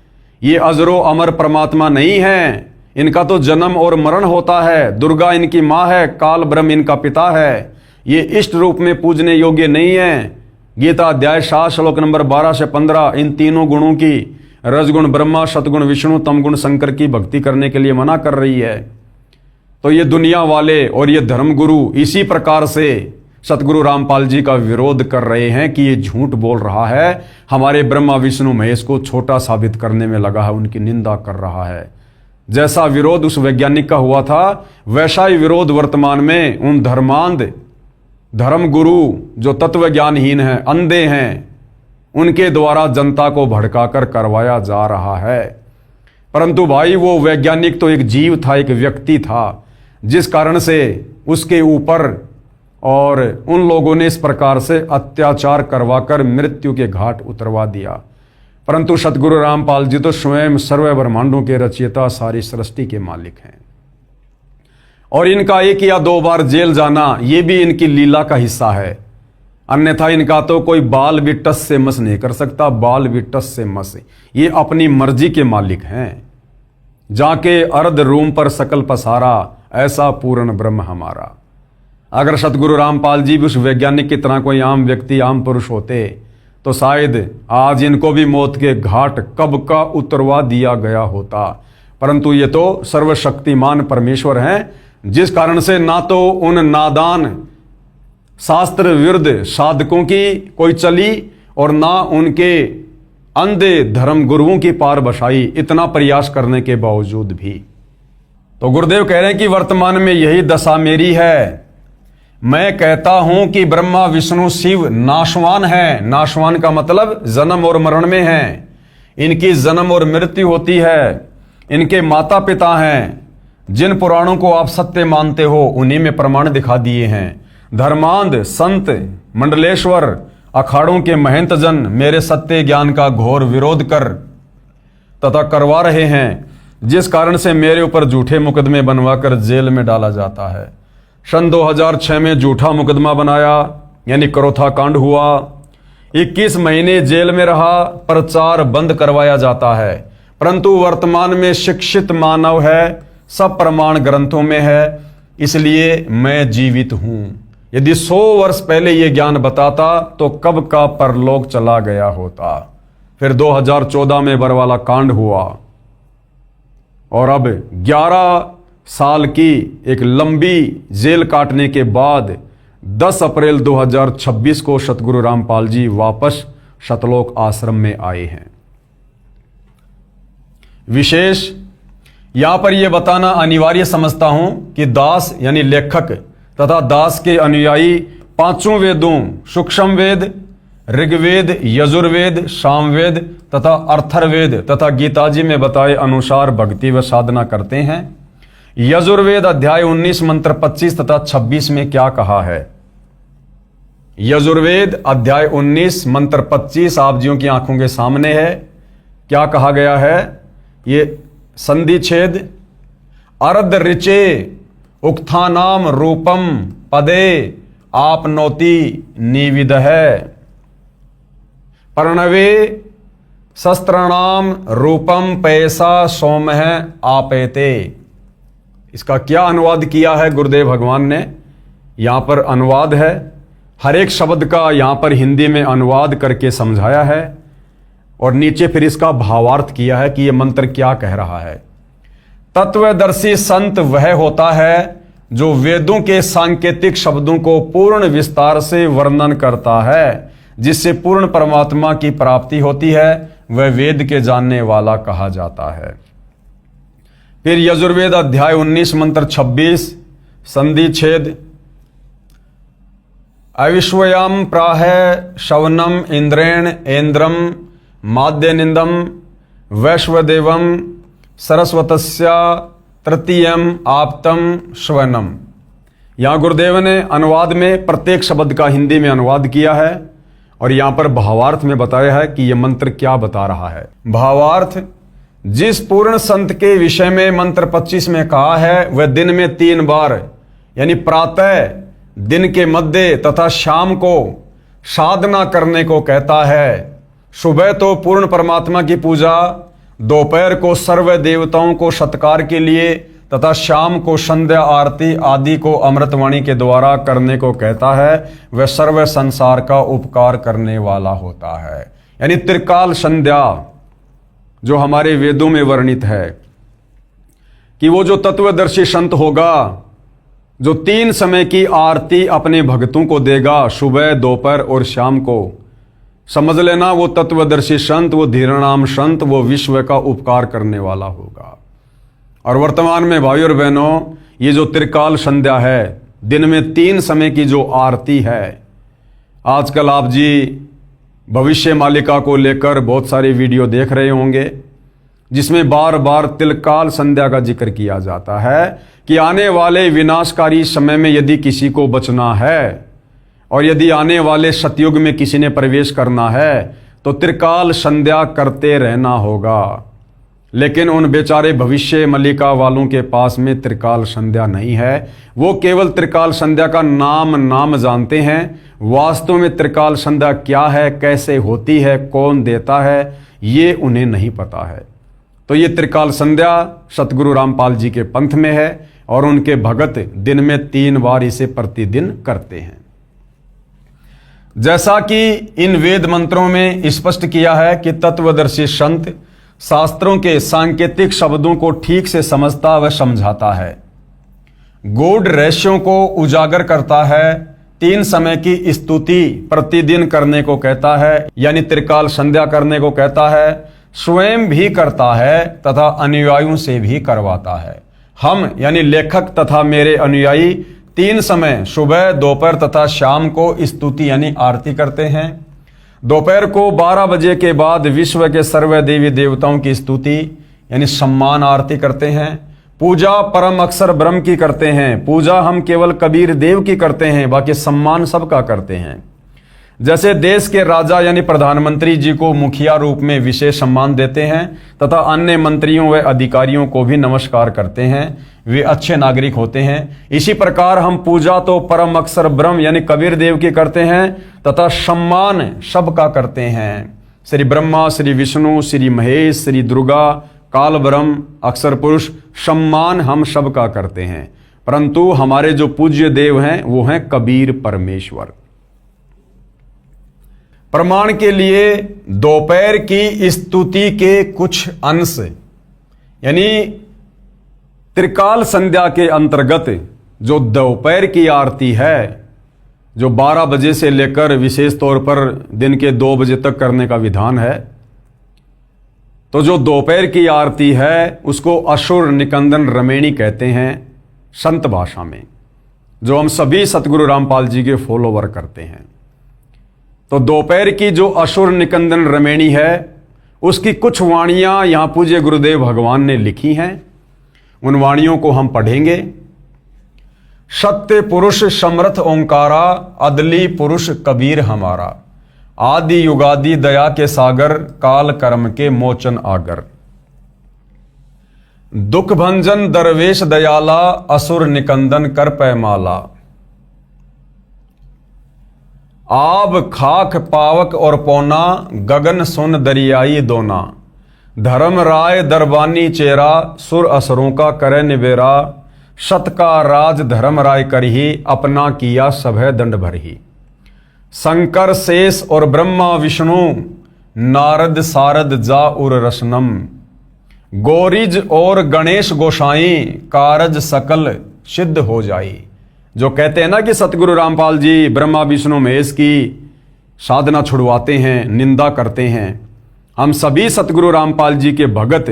ये अजरो अमर परमात्मा नहीं है, इनका तो जन्म और मरण होता है। दुर्गा इनकी माँ है, काल ब्रह्म इनका पिता है। ये इष्ट रूप में पूजने योग्य नहीं है। गीता अध्याय 7 श्लोक नंबर 12 से 15 इन तीनों गुणों की, रजगुण ब्रह्मा, सतगुण विष्णु, तमगुण शंकर की भक्ति करने के लिए मना कर रही है। तो ये दुनिया वाले और ये धर्मगुरु इसी प्रकार से सतगुरु रामपाल जी का विरोध कर रहे हैं कि ये झूठ बोल रहा है, हमारे ब्रह्मा विष्णु महेश को छोटा साबित करने में लगा है, उनकी निंदा कर रहा है। जैसा विरोध उस वैज्ञानिक का हुआ था, वैसा ही विरोध वर्तमान में उन धर्मांध धर्मगुरु जो तत्व ज्ञानहीन हैं, अंधे हैं, उनके द्वारा जनता को भड़काकर करवाया जा रहा है। परंतु भाई वो वैज्ञानिक तो एक जीव था, एक व्यक्ति था, जिस कारण से उसके ऊपर और उन लोगों ने इस प्रकार से अत्याचार करवाकर मृत्यु के घाट उतरवा दिया। परंतु सतगुरु रामपाल जी तो स्वयं सर्व ब्रह्मांडों के रचयिता, सारी सृष्टि के मालिक हैं। और इनका 1 या 2 बार जेल जाना ये भी इनकी लीला का हिस्सा है, अन्यथा इनका तो कोई बाल भी टस से मस नहीं कर सकता। बाल भी टस से मस, ये अपनी मर्जी के मालिक हैं। जाके अर्ध रूम पर सकल पसारा, ऐसा पूर्ण ब्रह्म हमारा। अगर सतगुरु रामपाल जी भी उस वैज्ञानिक की तरह कोई आम व्यक्ति, आम पुरुष होते तो शायद आज इनको भी मौत के घाट कब का उतरवा दिया गया होता। परंतु ये तो सर्वशक्तिमान परमेश्वर हैं, जिस कारण से ना तो उन नादान शास्त्र विरुद्ध साधकों की कोई चली और ना उनके अंधे धर्म गुरुओं की पार बसाई, इतना प्रयास करने के बावजूद भी। तो गुरुदेव कह रहे हैं कि वर्तमान में यही दशा मेरी है। मैं कहता हूं कि ब्रह्मा विष्णु शिव नाशवान है। नाशवान का मतलब जन्म और मरण में है, इनकी जन्म और मृत्यु होती है। इनके माता पिता हैं, जिन पुराणों को आप सत्य मानते हो उन्हीं में प्रमाण दिखा दिए हैं। धर्मांध संत मंडलेश्वर अखाड़ों के महंत जन मेरे सत्य ज्ञान का घोर विरोध कर तथा करवा रहे हैं, जिस कारण से मेरे ऊपर झूठे मुकदमे बनवाकर जेल में डाला जाता है। सन 2006 में झूठा मुकदमा बनाया, यानी करोथा कांड हुआ। 21 महीने जेल में रहा, प्रचार बंद करवाया जाता है। परंतु वर्तमान में शिक्षित मानव है, सब प्रमाण ग्रंथों में है, इसलिए मैं जीवित हूं। यदि 100 वर्ष पहले ये ज्ञान बताता तो कब का परलोक चला गया होता। फिर 2014 में बरवाला कांड हुआ और अब 11 साल की एक लंबी जेल काटने के बाद 10 अप्रैल 2026 को सतगुरु रामपाल जी वापस सतलोक आश्रम में आए हैं। विशेष यहां पर यह बताना अनिवार्य समझता हूं कि दास यानी लेखक तथा दास के अनुयायी 5 वेदों सूक्ष्म वेद, ऋग्वेद, यजुर्वेद, सामवेद तथा अर्थर्वेद तथा गीताजी में बताए अनुसार भक्ति व साधना करते हैं। यजुर्वेद अध्याय 19 मंत्र 25 तथा 26 में क्या कहा है? यजुर्वेद अध्याय 19 मंत्र 25 आप जियों की आंखों के सामने है। क्या कहा गया है? ये संधि छेद अर्ध ऋचे उक्थानाम रूपम पदे आपनोति निविद है प्रणवे शस्त्राणाम रूपम पैसा सोमह आपेते। इसका क्या अनुवाद किया है गुरुदेव भगवान ने? यहां पर अनुवाद है, हर एक शब्द का यहां पर हिंदी में अनुवाद करके समझाया है और नीचे फिर इसका भावार्थ किया है कि यह मंत्र क्या कह रहा है। तत्वदर्शी संत वह होता है जो वेदों के सांकेतिक शब्दों को पूर्ण विस्तार से वर्णन करता है, जिससे पूर्ण परमात्मा की प्राप्ति होती है। वह वेद के जानने वाला कहा जाता है। फिर यजुर्वेद अध्याय 19 मंत्र 26 संधि छेद अविश्वयाम प्राह शवनम इंद्रेण इंद्रम माद्य निंदम वैश्वदेवम सरस्वतस्य तृतीयम आप्तम श्वनम। यहाँ गुरुदेव ने अनुवाद में प्रत्येक शब्द का हिंदी में अनुवाद किया है और यहाँ पर भावार्थ में बताया है कि यह मंत्र क्या बता रहा है। भावार्थ, जिस पूर्ण संत के विषय में मंत्र 25 में कहा है वह दिन में 3 बार यानी प्रातः, दिन के मध्य तथा शाम को साधना करने को कहता है। सुबह तो पूर्ण परमात्मा की पूजा, दोपहर को सर्व देवताओं को सत्कार के लिए तथा शाम को संध्या आरती आदि को अमृतवाणी के द्वारा करने को कहता है। वह सर्व संसार का उपकार करने वाला होता है। यानी त्रिकाल संध्या जो हमारे वेदों में वर्णित है कि वो जो तत्वदर्शी संत होगा, जो 3 समय की आरती अपने भक्तों को देगा, सुबह, दोपहर और शाम को, समझ लेना वो तत्वदर्शी संत, वो धीरनाम संत, वो विश्व का उपकार करने वाला होगा। और वर्तमान में भाई और बहनों, ये जो त्रिकाल संध्या है, दिन में 3 समय की जो आरती है, आजकल आप जी भविष्य मालिका को लेकर बहुत सारे वीडियो देख रहे होंगे जिसमें बार बार त्रिकाल संध्या का जिक्र किया जाता है कि आने वाले विनाशकारी समय में यदि किसी को बचना है और यदि आने वाले सतयुग में किसी ने प्रवेश करना है तो त्रिकाल संध्या करते रहना होगा। लेकिन उन बेचारे भविष्य मलिका वालों के पास में त्रिकाल संध्या नहीं है। वो केवल त्रिकाल संध्या का नाम जानते हैं। वास्तव में त्रिकाल संध्या क्या है, कैसे होती है, कौन देता है, ये उन्हें नहीं पता है। तो ये त्रिकाल संध्या सतगुरु रामपाल जी के पंथ में है और उनके भगत दिन में 3 बार इसे प्रतिदिन करते हैं। जैसा कि इन वेद मंत्रों में स्पष्ट किया है कि तत्वदर्शी संत शास्त्रों के सांकेतिक शब्दों को ठीक से समझता व समझाता है, गूढ़ रहस्यों को उजागर करता है, 3 समय की स्तुति प्रतिदिन करने को कहता है यानी त्रिकाल संध्या करने को कहता है, स्वयं भी करता है तथा अनुयायियों से भी करवाता है। हम यानी लेखक तथा मेरे अनुयायी 3 समय सुबह, दोपहर तथा शाम को स्तुति यानी आरती करते हैं। दोपहर को 12 बजे के बाद विश्व के सर्व देवी देवताओं की स्तुति यानी सम्मान आरती करते हैं। पूजा परम अक्षर ब्रह्म की करते हैं। पूजा हम केवल कबीर देव की करते हैं, बाकी सम्मान सबका करते हैं। जैसे देश के राजा यानी प्रधानमंत्री जी को मुखिया रूप में विशेष सम्मान देते हैं तथा अन्य मंत्रियों व अधिकारियों को भी नमस्कार करते हैं, वे अच्छे नागरिक होते हैं। इसी प्रकार हम पूजा तो परम अक्षर ब्रह्म यानी कबीर देव की करते हैं तथा सम्मान सबका करते हैं। श्री ब्रह्मा, श्री विष्णु, श्री महेश, श्री दुर्गा, काल ब्रह्म, अक्षर पुरुष, सम्मान हम सबका करते हैं। परंतु हमारे जो पूज्य देव हैं वो हैं कबीर परमेश्वर। प्रमाण के लिए दोपहर की स्तुति के कुछ अंश यानी त्रिकाल संध्या के अंतर्गत जो दोपहर की आरती है, जो 12 बजे से लेकर विशेष तौर पर दिन के 2 बजे तक करने का विधान है, तो जो दोपहर की आरती है उसको असुर निकंदन रमेणी कहते हैं संत भाषा में, जो हम सभी सतगुरु रामपाल जी के फॉलोवर करते हैं। तो दोपहर की जो असुर निकंदन रमेणी है उसकी कुछ वाणियां यहां पूज्य गुरुदेव भगवान ने लिखी हैं, उन वाणियों को हम पढ़ेंगे। सत्य पुरुष समर्थ ओंकारा, अदली पुरुष कबीर हमारा, आदि युगादि दया के सागर, काल कर्म के मोचन आगर। दुख भंजन दरवेश दयाला, असुर निकंदन कर पैमाला। आब खाक पावक और पौना, गगन सुन दरियाई दोना। धर्म राय दरबानी चेरा, सुर असुरों का करे निबेरा। सत का राज धर्म राय करही, अपना किया सभय दंड भरही। शंकर शेष और ब्रह्मा विष्णु, नारद सारद जा उर रसनम। गौरीज और गणेश गोसाई, कारज सकल सिद्ध हो जाई। जो कहते हैं ना कि सतगुरु रामपाल जी ब्रह्मा विष्णु महेश की साधना छुड़वाते हैं, निंदा करते हैं, हम सभी सतगुरु रामपाल जी के भगत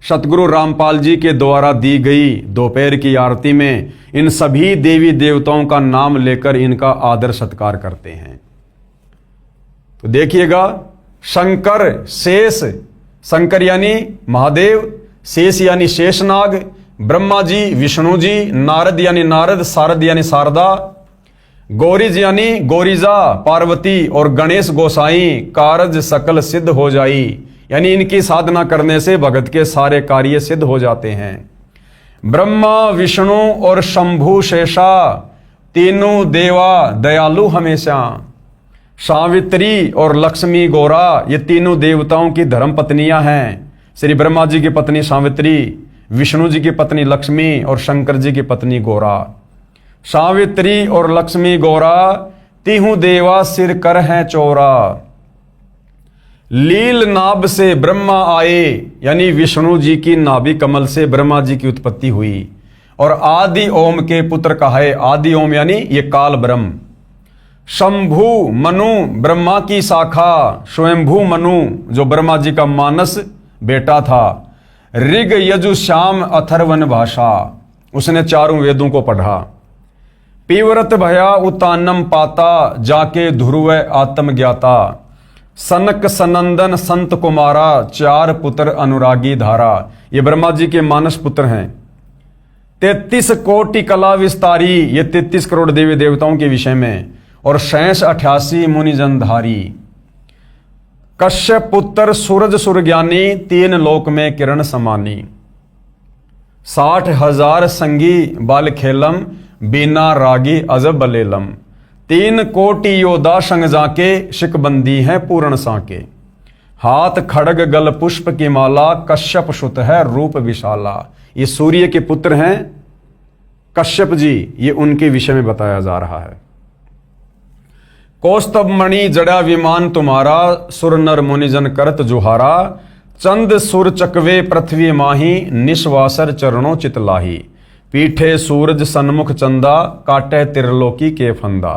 सतगुरु रामपाल जी के द्वारा दी गई दोपहर की आरती में इन सभी देवी देवताओं का नाम लेकर इनका आदर सत्कार करते हैं। तो देखिएगा शंकर शेष, शंकर यानी महादेव, शेष यानी शेषनाग, ब्रह्मा जी विष्णु जी, नारद यानी नारद, शारद यानी शारदा, गौरीज यानी गौरीजा पार्वती, और गणेश गोसाई कारज सकल सिद्ध हो जाई, यानी इनकी साधना करने से भगत के सारे कार्य सिद्ध हो जाते हैं। ब्रह्मा विष्णु और शंभु शेषा तीनों देवा दयालु हमेशा, सावित्री और लक्ष्मी गौरा ये तीनों देवताओं की धर्म पत्नियां हैं। श्री ब्रह्मा जी की पत्नी सावित्री, विष्णु जी की पत्नी लक्ष्मी और शंकर जी की पत्नी गौरा। सावित्री और लक्ष्मी गौरा तीहू देवा सिर कर हैं चौरा। लील नाभ से ब्रह्मा आए, यानी विष्णु जी की नाभि कमल से ब्रह्मा जी की उत्पत्ति हुई, और आदि ओम के पुत्र कहे। आदि ओम यानी ये काल ब्रह्म। शंभु मनु ब्रह्मा की शाखा, स्वयंभू मनु जो ब्रह्मा जी का मानस बेटा था। ऋग यजु श्याम अथर्वन भाषा, उसने चारों वेदों को पढ़ा। पीवरत भया उतानम पाता, जाके ध्रुव आत्म ज्ञाता। सनक सनंदन संत कुमारा, चार पुत्र अनुरागी धारा। ये ब्रह्मा जी के मानस पुत्र हैं। 33 कोटि कला विस्तारी, ये 33 करोड़ देवी देवताओं के विषय में, और 88 मुनिजनधारी। कश्यप पुत्र सूरज सुरज्ञानी, 3 लोक में किरण समानी। 60,000 संगी बाल खेलम, बीना रागी अजब बलेलम। 3 कोटि योद्धा संग जाके, शिकबंदी हैं पूर्ण साके। हाथ खड़ग गल पुष्प की माला, कश्यप सुत है रूप विशाला। ये सूर्य के पुत्र हैं कश्यप जी, ये उनके विषय में बताया जा रहा है। कौस्तभ मणि जड़ा विमान तुम्हारा, सुर नर मुनिजन करत जुहारा। चंद सुर चकवे पृथ्वी माही, निश्वासर चरणों चितलाही। पीठे सूरज सन्मुख चंदा, काटे त्रिलोकी के फंदा।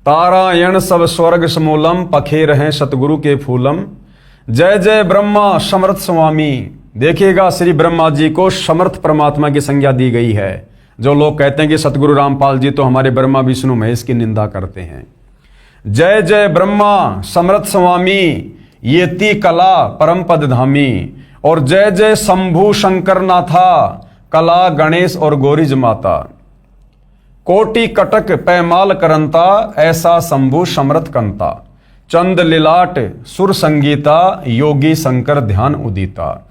तारायण सब स्वर्ग समूलम, पखे रहे सतगुरु के फूलम। जय जय ब्रह्मा समर्थ स्वामी। देखिएगा श्री ब्रह्मा जी को समर्थ परमात्मा की संज्ञा दी गई है। जो लोग कहते हैं कि सतगुरु रामपाल जी तो हमारे ब्रह्मा विष्णु महेश की निंदा करते हैं। जय जय ब्रह्मा समर्थ स्वामी, येती कला परम पद धामी। और जय जय शंभु शंकर नाथा, कला गणेश और गौरीज माता। कोटि कटक पैमाल करंता, ऐसा शंभु समर्थ कंता। चंद लिलाट सुर संगीता, योगी शंकर ध्यान उदिता।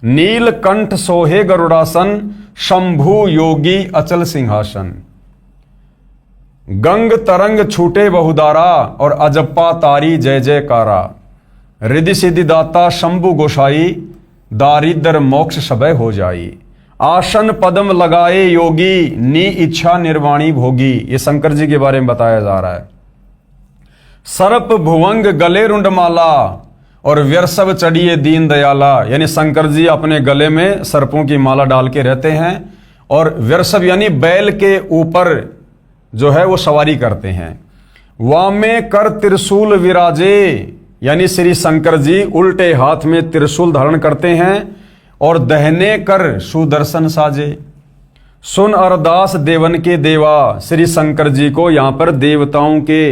नील कंठ सोहे गरुड़ासन, शंभु योगी अचल सिंहासन। गंग तरंग छूटे बहुदारा, और अजप्पा तारी जय जयकारा। रिद्धि सिद्धि दाता शंभु गोसाई, दारिद्र मोक्ष सबय हो जाई। आसन पदम लगाए योगी, नी इच्छा निर्वाणी भोगी। ये शंकर जी के बारे में बताया जा रहा है। सर्प भुवंग गले रुंडमाला, और व्यर्सव चढ़िए दीन दयाला। यानी शंकर जी अपने गले में सर्पों की माला डाल के रहते हैं, और व्यर्सव यानी बैल के ऊपर जो है वो सवारी करते हैं। वामे कर त्रिशूल विराजे, यानी श्री शंकर जी उल्टे हाथ में त्रिशूल धारण करते हैं, और दहने कर सुदर्शन साजे। सुन अरदास देवन के देवा, श्री शंकर जी को यहां पर देवताओं के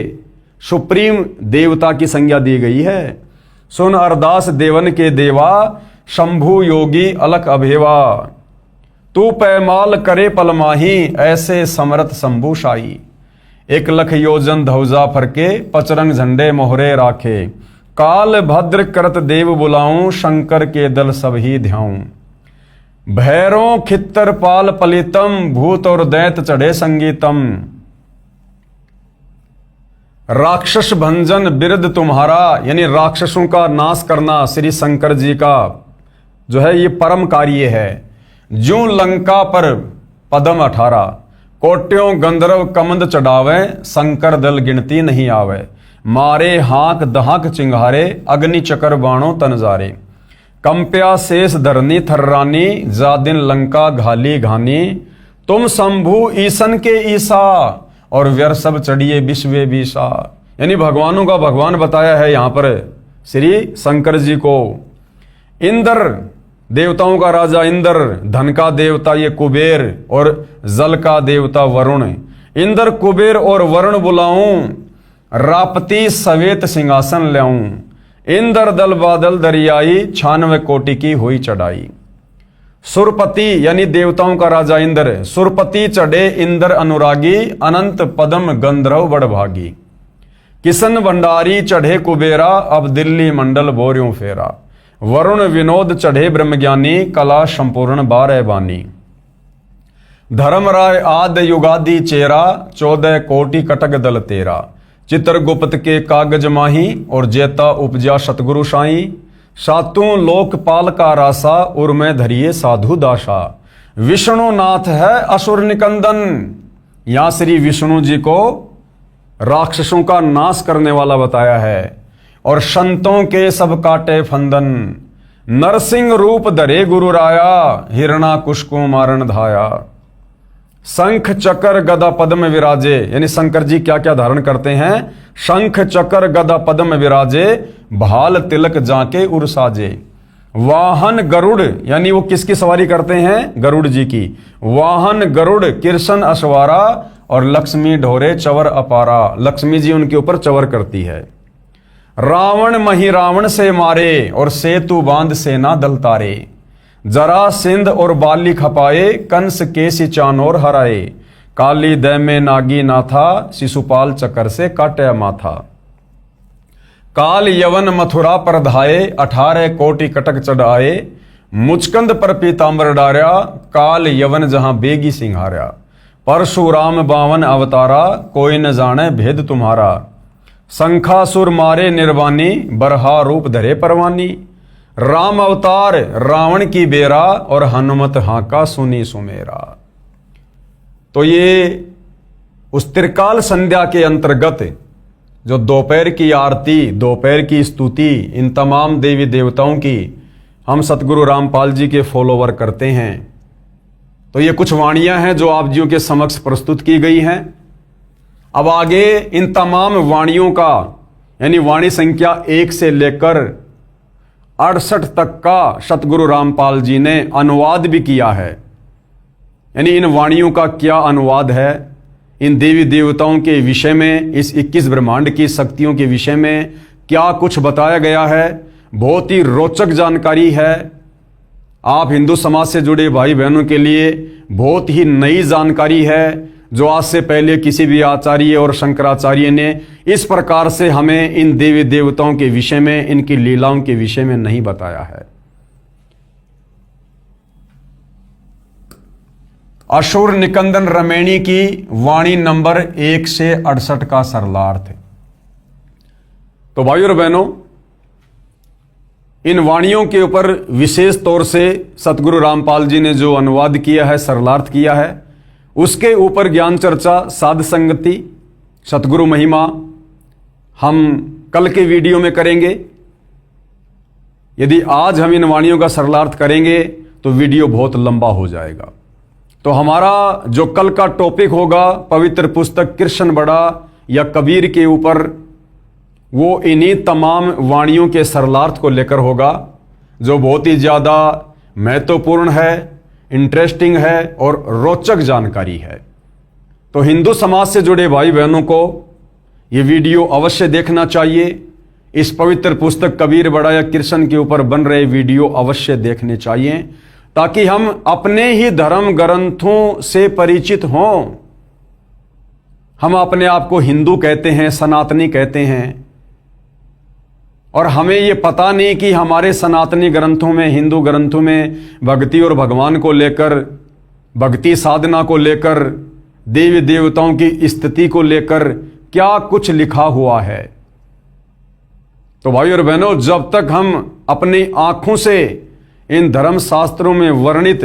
सुप्रीम देवता की संज्ञा दी गई है। सुन अरदास देवन के देवा, शंभु योगी अलख अभेवा। तू पैमाल करे पलमाही, ऐसे समरथ शंभु शाही। 1 लख योजन धौजा फरके, पचरंग झंडे मोहरे राखे। काल भद्र करत देव बुलाऊं, शंकर के दल सब ही ध्याऊं। भैरों खित्तर पाल पलितम, भूत और दैत चढ़े संगीतम। राक्षस भंजन बिरद तुम्हारा, यानी राक्षसों का नाश करना श्री शंकर जी का जो है ये परम कार्य है। ज्यों लंका पर पदम 18, कोट्यों गंधर्व कमंद चढ़ावे। शंकर दल गिनती नहीं आवे। मारे हाक दहाक चिंगारे, अग्नि चकर बाणों तनजारे। कंप्या शेष धरनी थर्रानी, जा दिन लंका घाली घानी। तुम शंभु ईसन के ईसा, और व्यर्सव चढ़िए विश्वे बीसा। यानी भगवानों का भगवान बताया है यहां पर श्री शंकर जी को। इंद्र देवताओं का राजा इंद्र, धन का देवता ये कुबेर, और जल का देवता वरुण। इंद्र कुबेर और वरुण बुलाऊं, रापती सवेत सिंहासन ल्याऊं। इंद्र दल बादल दरियाई 96 कोटि की हुई चढ़ाई। सुरपति यानी देवताओं का राजा इंद्र, सुरपति चढ़े इंद्र अनुरागी, अनंत पदम गंधर्व बड़भागी। किशन भंडारी चढ़े कुबेरा, अब दिल्ली मंडल बोरियों फेरा। वरुण विनोद चढ़े ब्रह्मज्ञानी, कला संपूर्ण 12 बानी। धर्मराय आद युगादि चेरा, 14 कोटि कटक दल तेरा। चित्रगुप्त के कागज माही, और जेता उपजा सतगुरु साई। सातों लोकपाल का रासा, उर में धरिए साधु दासा। विष्णुनाथ है असुर निकंदन, यहां श्री विष्णु जी को राक्षसों का नाश करने वाला बताया है। और संतों के सब काटे फंदन, नरसिंह रूप धरे गुरु राया। हिरणाकुश को मारण धाया। शंख चक्र गदा पद्म विराजे, यानी शंकर जी क्या क्या धारण करते हैं। शंख चक्र गदा पद्म विराजे, भाल तिलक जाके उर साजे। वाहन गरुड़, यानी वो किसकी सवारी करते हैं, गरुड़ जी की। वाहन गरुड़ कृष्ण अश्वारा, और लक्ष्मी ढोरे चवर अपारा, लक्ष्मी जी उनके ऊपर चवर करती है। रावण मही रावण से मारे, और सेतु बांध सेना दल तारे। जरा सिंध और बाली खपाए, कंस के सिचानोर हराए। काली दै में नागी नाथा, शिशुपाल चक्कर से काटे माथा। काल यवन मथुरा पर धाये, 18 कोटि कटक चढ़ाए। मुचकंद पर पीतांबर डार्या, काल यवन जहां बेगी सिंहार्या। परशुराम 52 अवतारा, कोई न जाने भेद तुम्हारा। शंखासुर मारे निर्वाणी, बरहा रूप धरे परवानी। राम अवतार रावण की बेरा, और हनुमत हाका सुनी सुमेरा। तो ये उस त्रिकाल संध्या के अंतर्गत जो दोपहर की आरती, दोपहर की स्तुति, इन तमाम देवी देवताओं की हम सतगुरु रामपाल जी के फॉलोवर करते हैं। तो ये कुछ वाणियां हैं जो आप जियों के समक्ष प्रस्तुत की गई हैं। अब आगे इन तमाम वाणियों का, यानी वाणी संख्या 1 से लेकर 68 तक का सतगुरु रामपाल जी ने अनुवाद भी किया है। यानी इन वाणियों का क्या अनुवाद है, इन देवी देवताओं के विषय में, इस 21 ब्रह्मांड की शक्तियों के विषय में क्या कुछ बताया गया है। बहुत ही रोचक जानकारी है। आप हिंदू समाज से जुड़े भाई बहनों के लिए बहुत ही नई जानकारी है, जो आज से पहले किसी भी आचार्य और शंकराचार्य ने इस प्रकार से हमें इन देवी देवताओं के विषय में, इनकी लीलाओं के विषय में नहीं बताया है। असुर निकंदन रमैणी की वाणी नंबर 1 से 68 का सरलार्थ। तो भाइयों और बहनों, इन वाणियों के ऊपर विशेष तौर से सतगुरु रामपाल जी ने जो अनुवाद किया है, सरलार्थ किया है, उसके ऊपर ज्ञान चर्चा, साध संगति, सतगुरु महिमा हम कल के वीडियो में करेंगे। यदि आज हम इन वाणियों का सरलार्थ करेंगे तो वीडियो बहुत लंबा हो जाएगा। तो हमारा जो कल का टॉपिक होगा पवित्र पुस्तक कृष्ण बड़ा या कबीर के ऊपर, वो इन्हीं तमाम वाणियों के सरलार्थ को लेकर होगा, जो बहुत ही ज़्यादा महत्वपूर्ण है, इंटरेस्टिंग है और रोचक जानकारी है। तो हिंदू समाज से जुड़े भाई बहनों को ये वीडियो अवश्य देखना चाहिए। इस पवित्र पुस्तक कबीर बड़ा या कृष्ण के ऊपर बन रहे वीडियो अवश्य देखने चाहिए, ताकि हम अपने ही धर्म ग्रंथों से परिचित हों। हम अपने आप को हिंदू कहते हैं, सनातनी कहते हैं, और हमें ये पता नहीं कि हमारे सनातनी ग्रंथों में, हिंदू ग्रंथों में भक्ति और भगवान को लेकर, भक्ति साधना को लेकर, देवी देवताओं की स्थिति को लेकर क्या कुछ लिखा हुआ है। तो भाई और बहनों, जब तक हम अपनी आंखों से इन धर्म शास्त्रों में वर्णित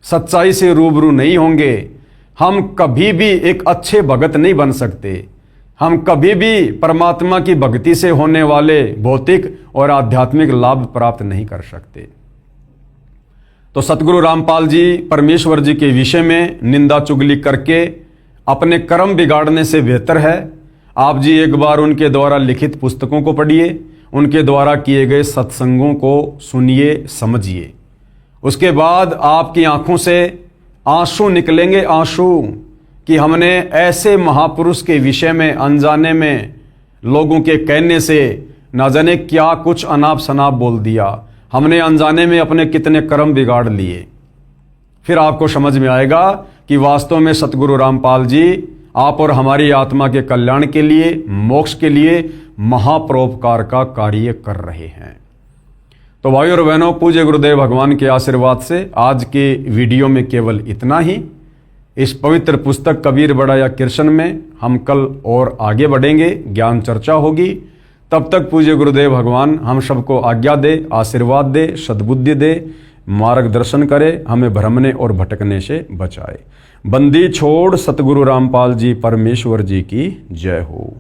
सच्चाई से रूबरू नहीं होंगे, हम कभी भी एक अच्छे भगत नहीं बन सकते। हम कभी भी परमात्मा की भक्ति से होने वाले भौतिक और आध्यात्मिक लाभ प्राप्त नहीं कर सकते। तो सतगुरु रामपाल जी परमेश्वर जी के विषय में निंदा चुगली करके अपने कर्म बिगाड़ने से बेहतर है आप जी एक बार उनके द्वारा लिखित पुस्तकों को पढ़िए, उनके द्वारा किए गए सत्संगों को सुनिए, समझिए। उसके बाद आपकी आंखों से आंसू निकलेंगे, आंसू, कि हमने ऐसे महापुरुष के विषय में अनजाने में लोगों के कहने से ना जाने क्या कुछ अनाप शनाप बोल दिया, हमने अनजाने में अपने कितने कर्म बिगाड़ लिए। फिर आपको समझ में आएगा कि वास्तव में सतगुरु रामपाल जी आप और हमारी आत्मा के कल्याण के लिए, मोक्ष के लिए महापरोपकार का कार्य कर रहे हैं। तो भाइयों और बहनों, पूज्य गुरुदेव भगवान के आशीर्वाद से आज के वीडियो में केवल इतना ही। इस पवित्र पुस्तक कबीर बड़ा या कृष्ण में हम कल और आगे बढ़ेंगे, ज्ञान चर्चा होगी। तब तक पूज्य गुरुदेव भगवान हम सबको आज्ञा दे, आशीर्वाद दे, सद्बुद्धि दे, मार्गदर्शन करे, हमें भ्रमने और भटकने से बचाए। बंदी छोड़ सतगुरु रामपाल जी परमेश्वर जी की जय हो।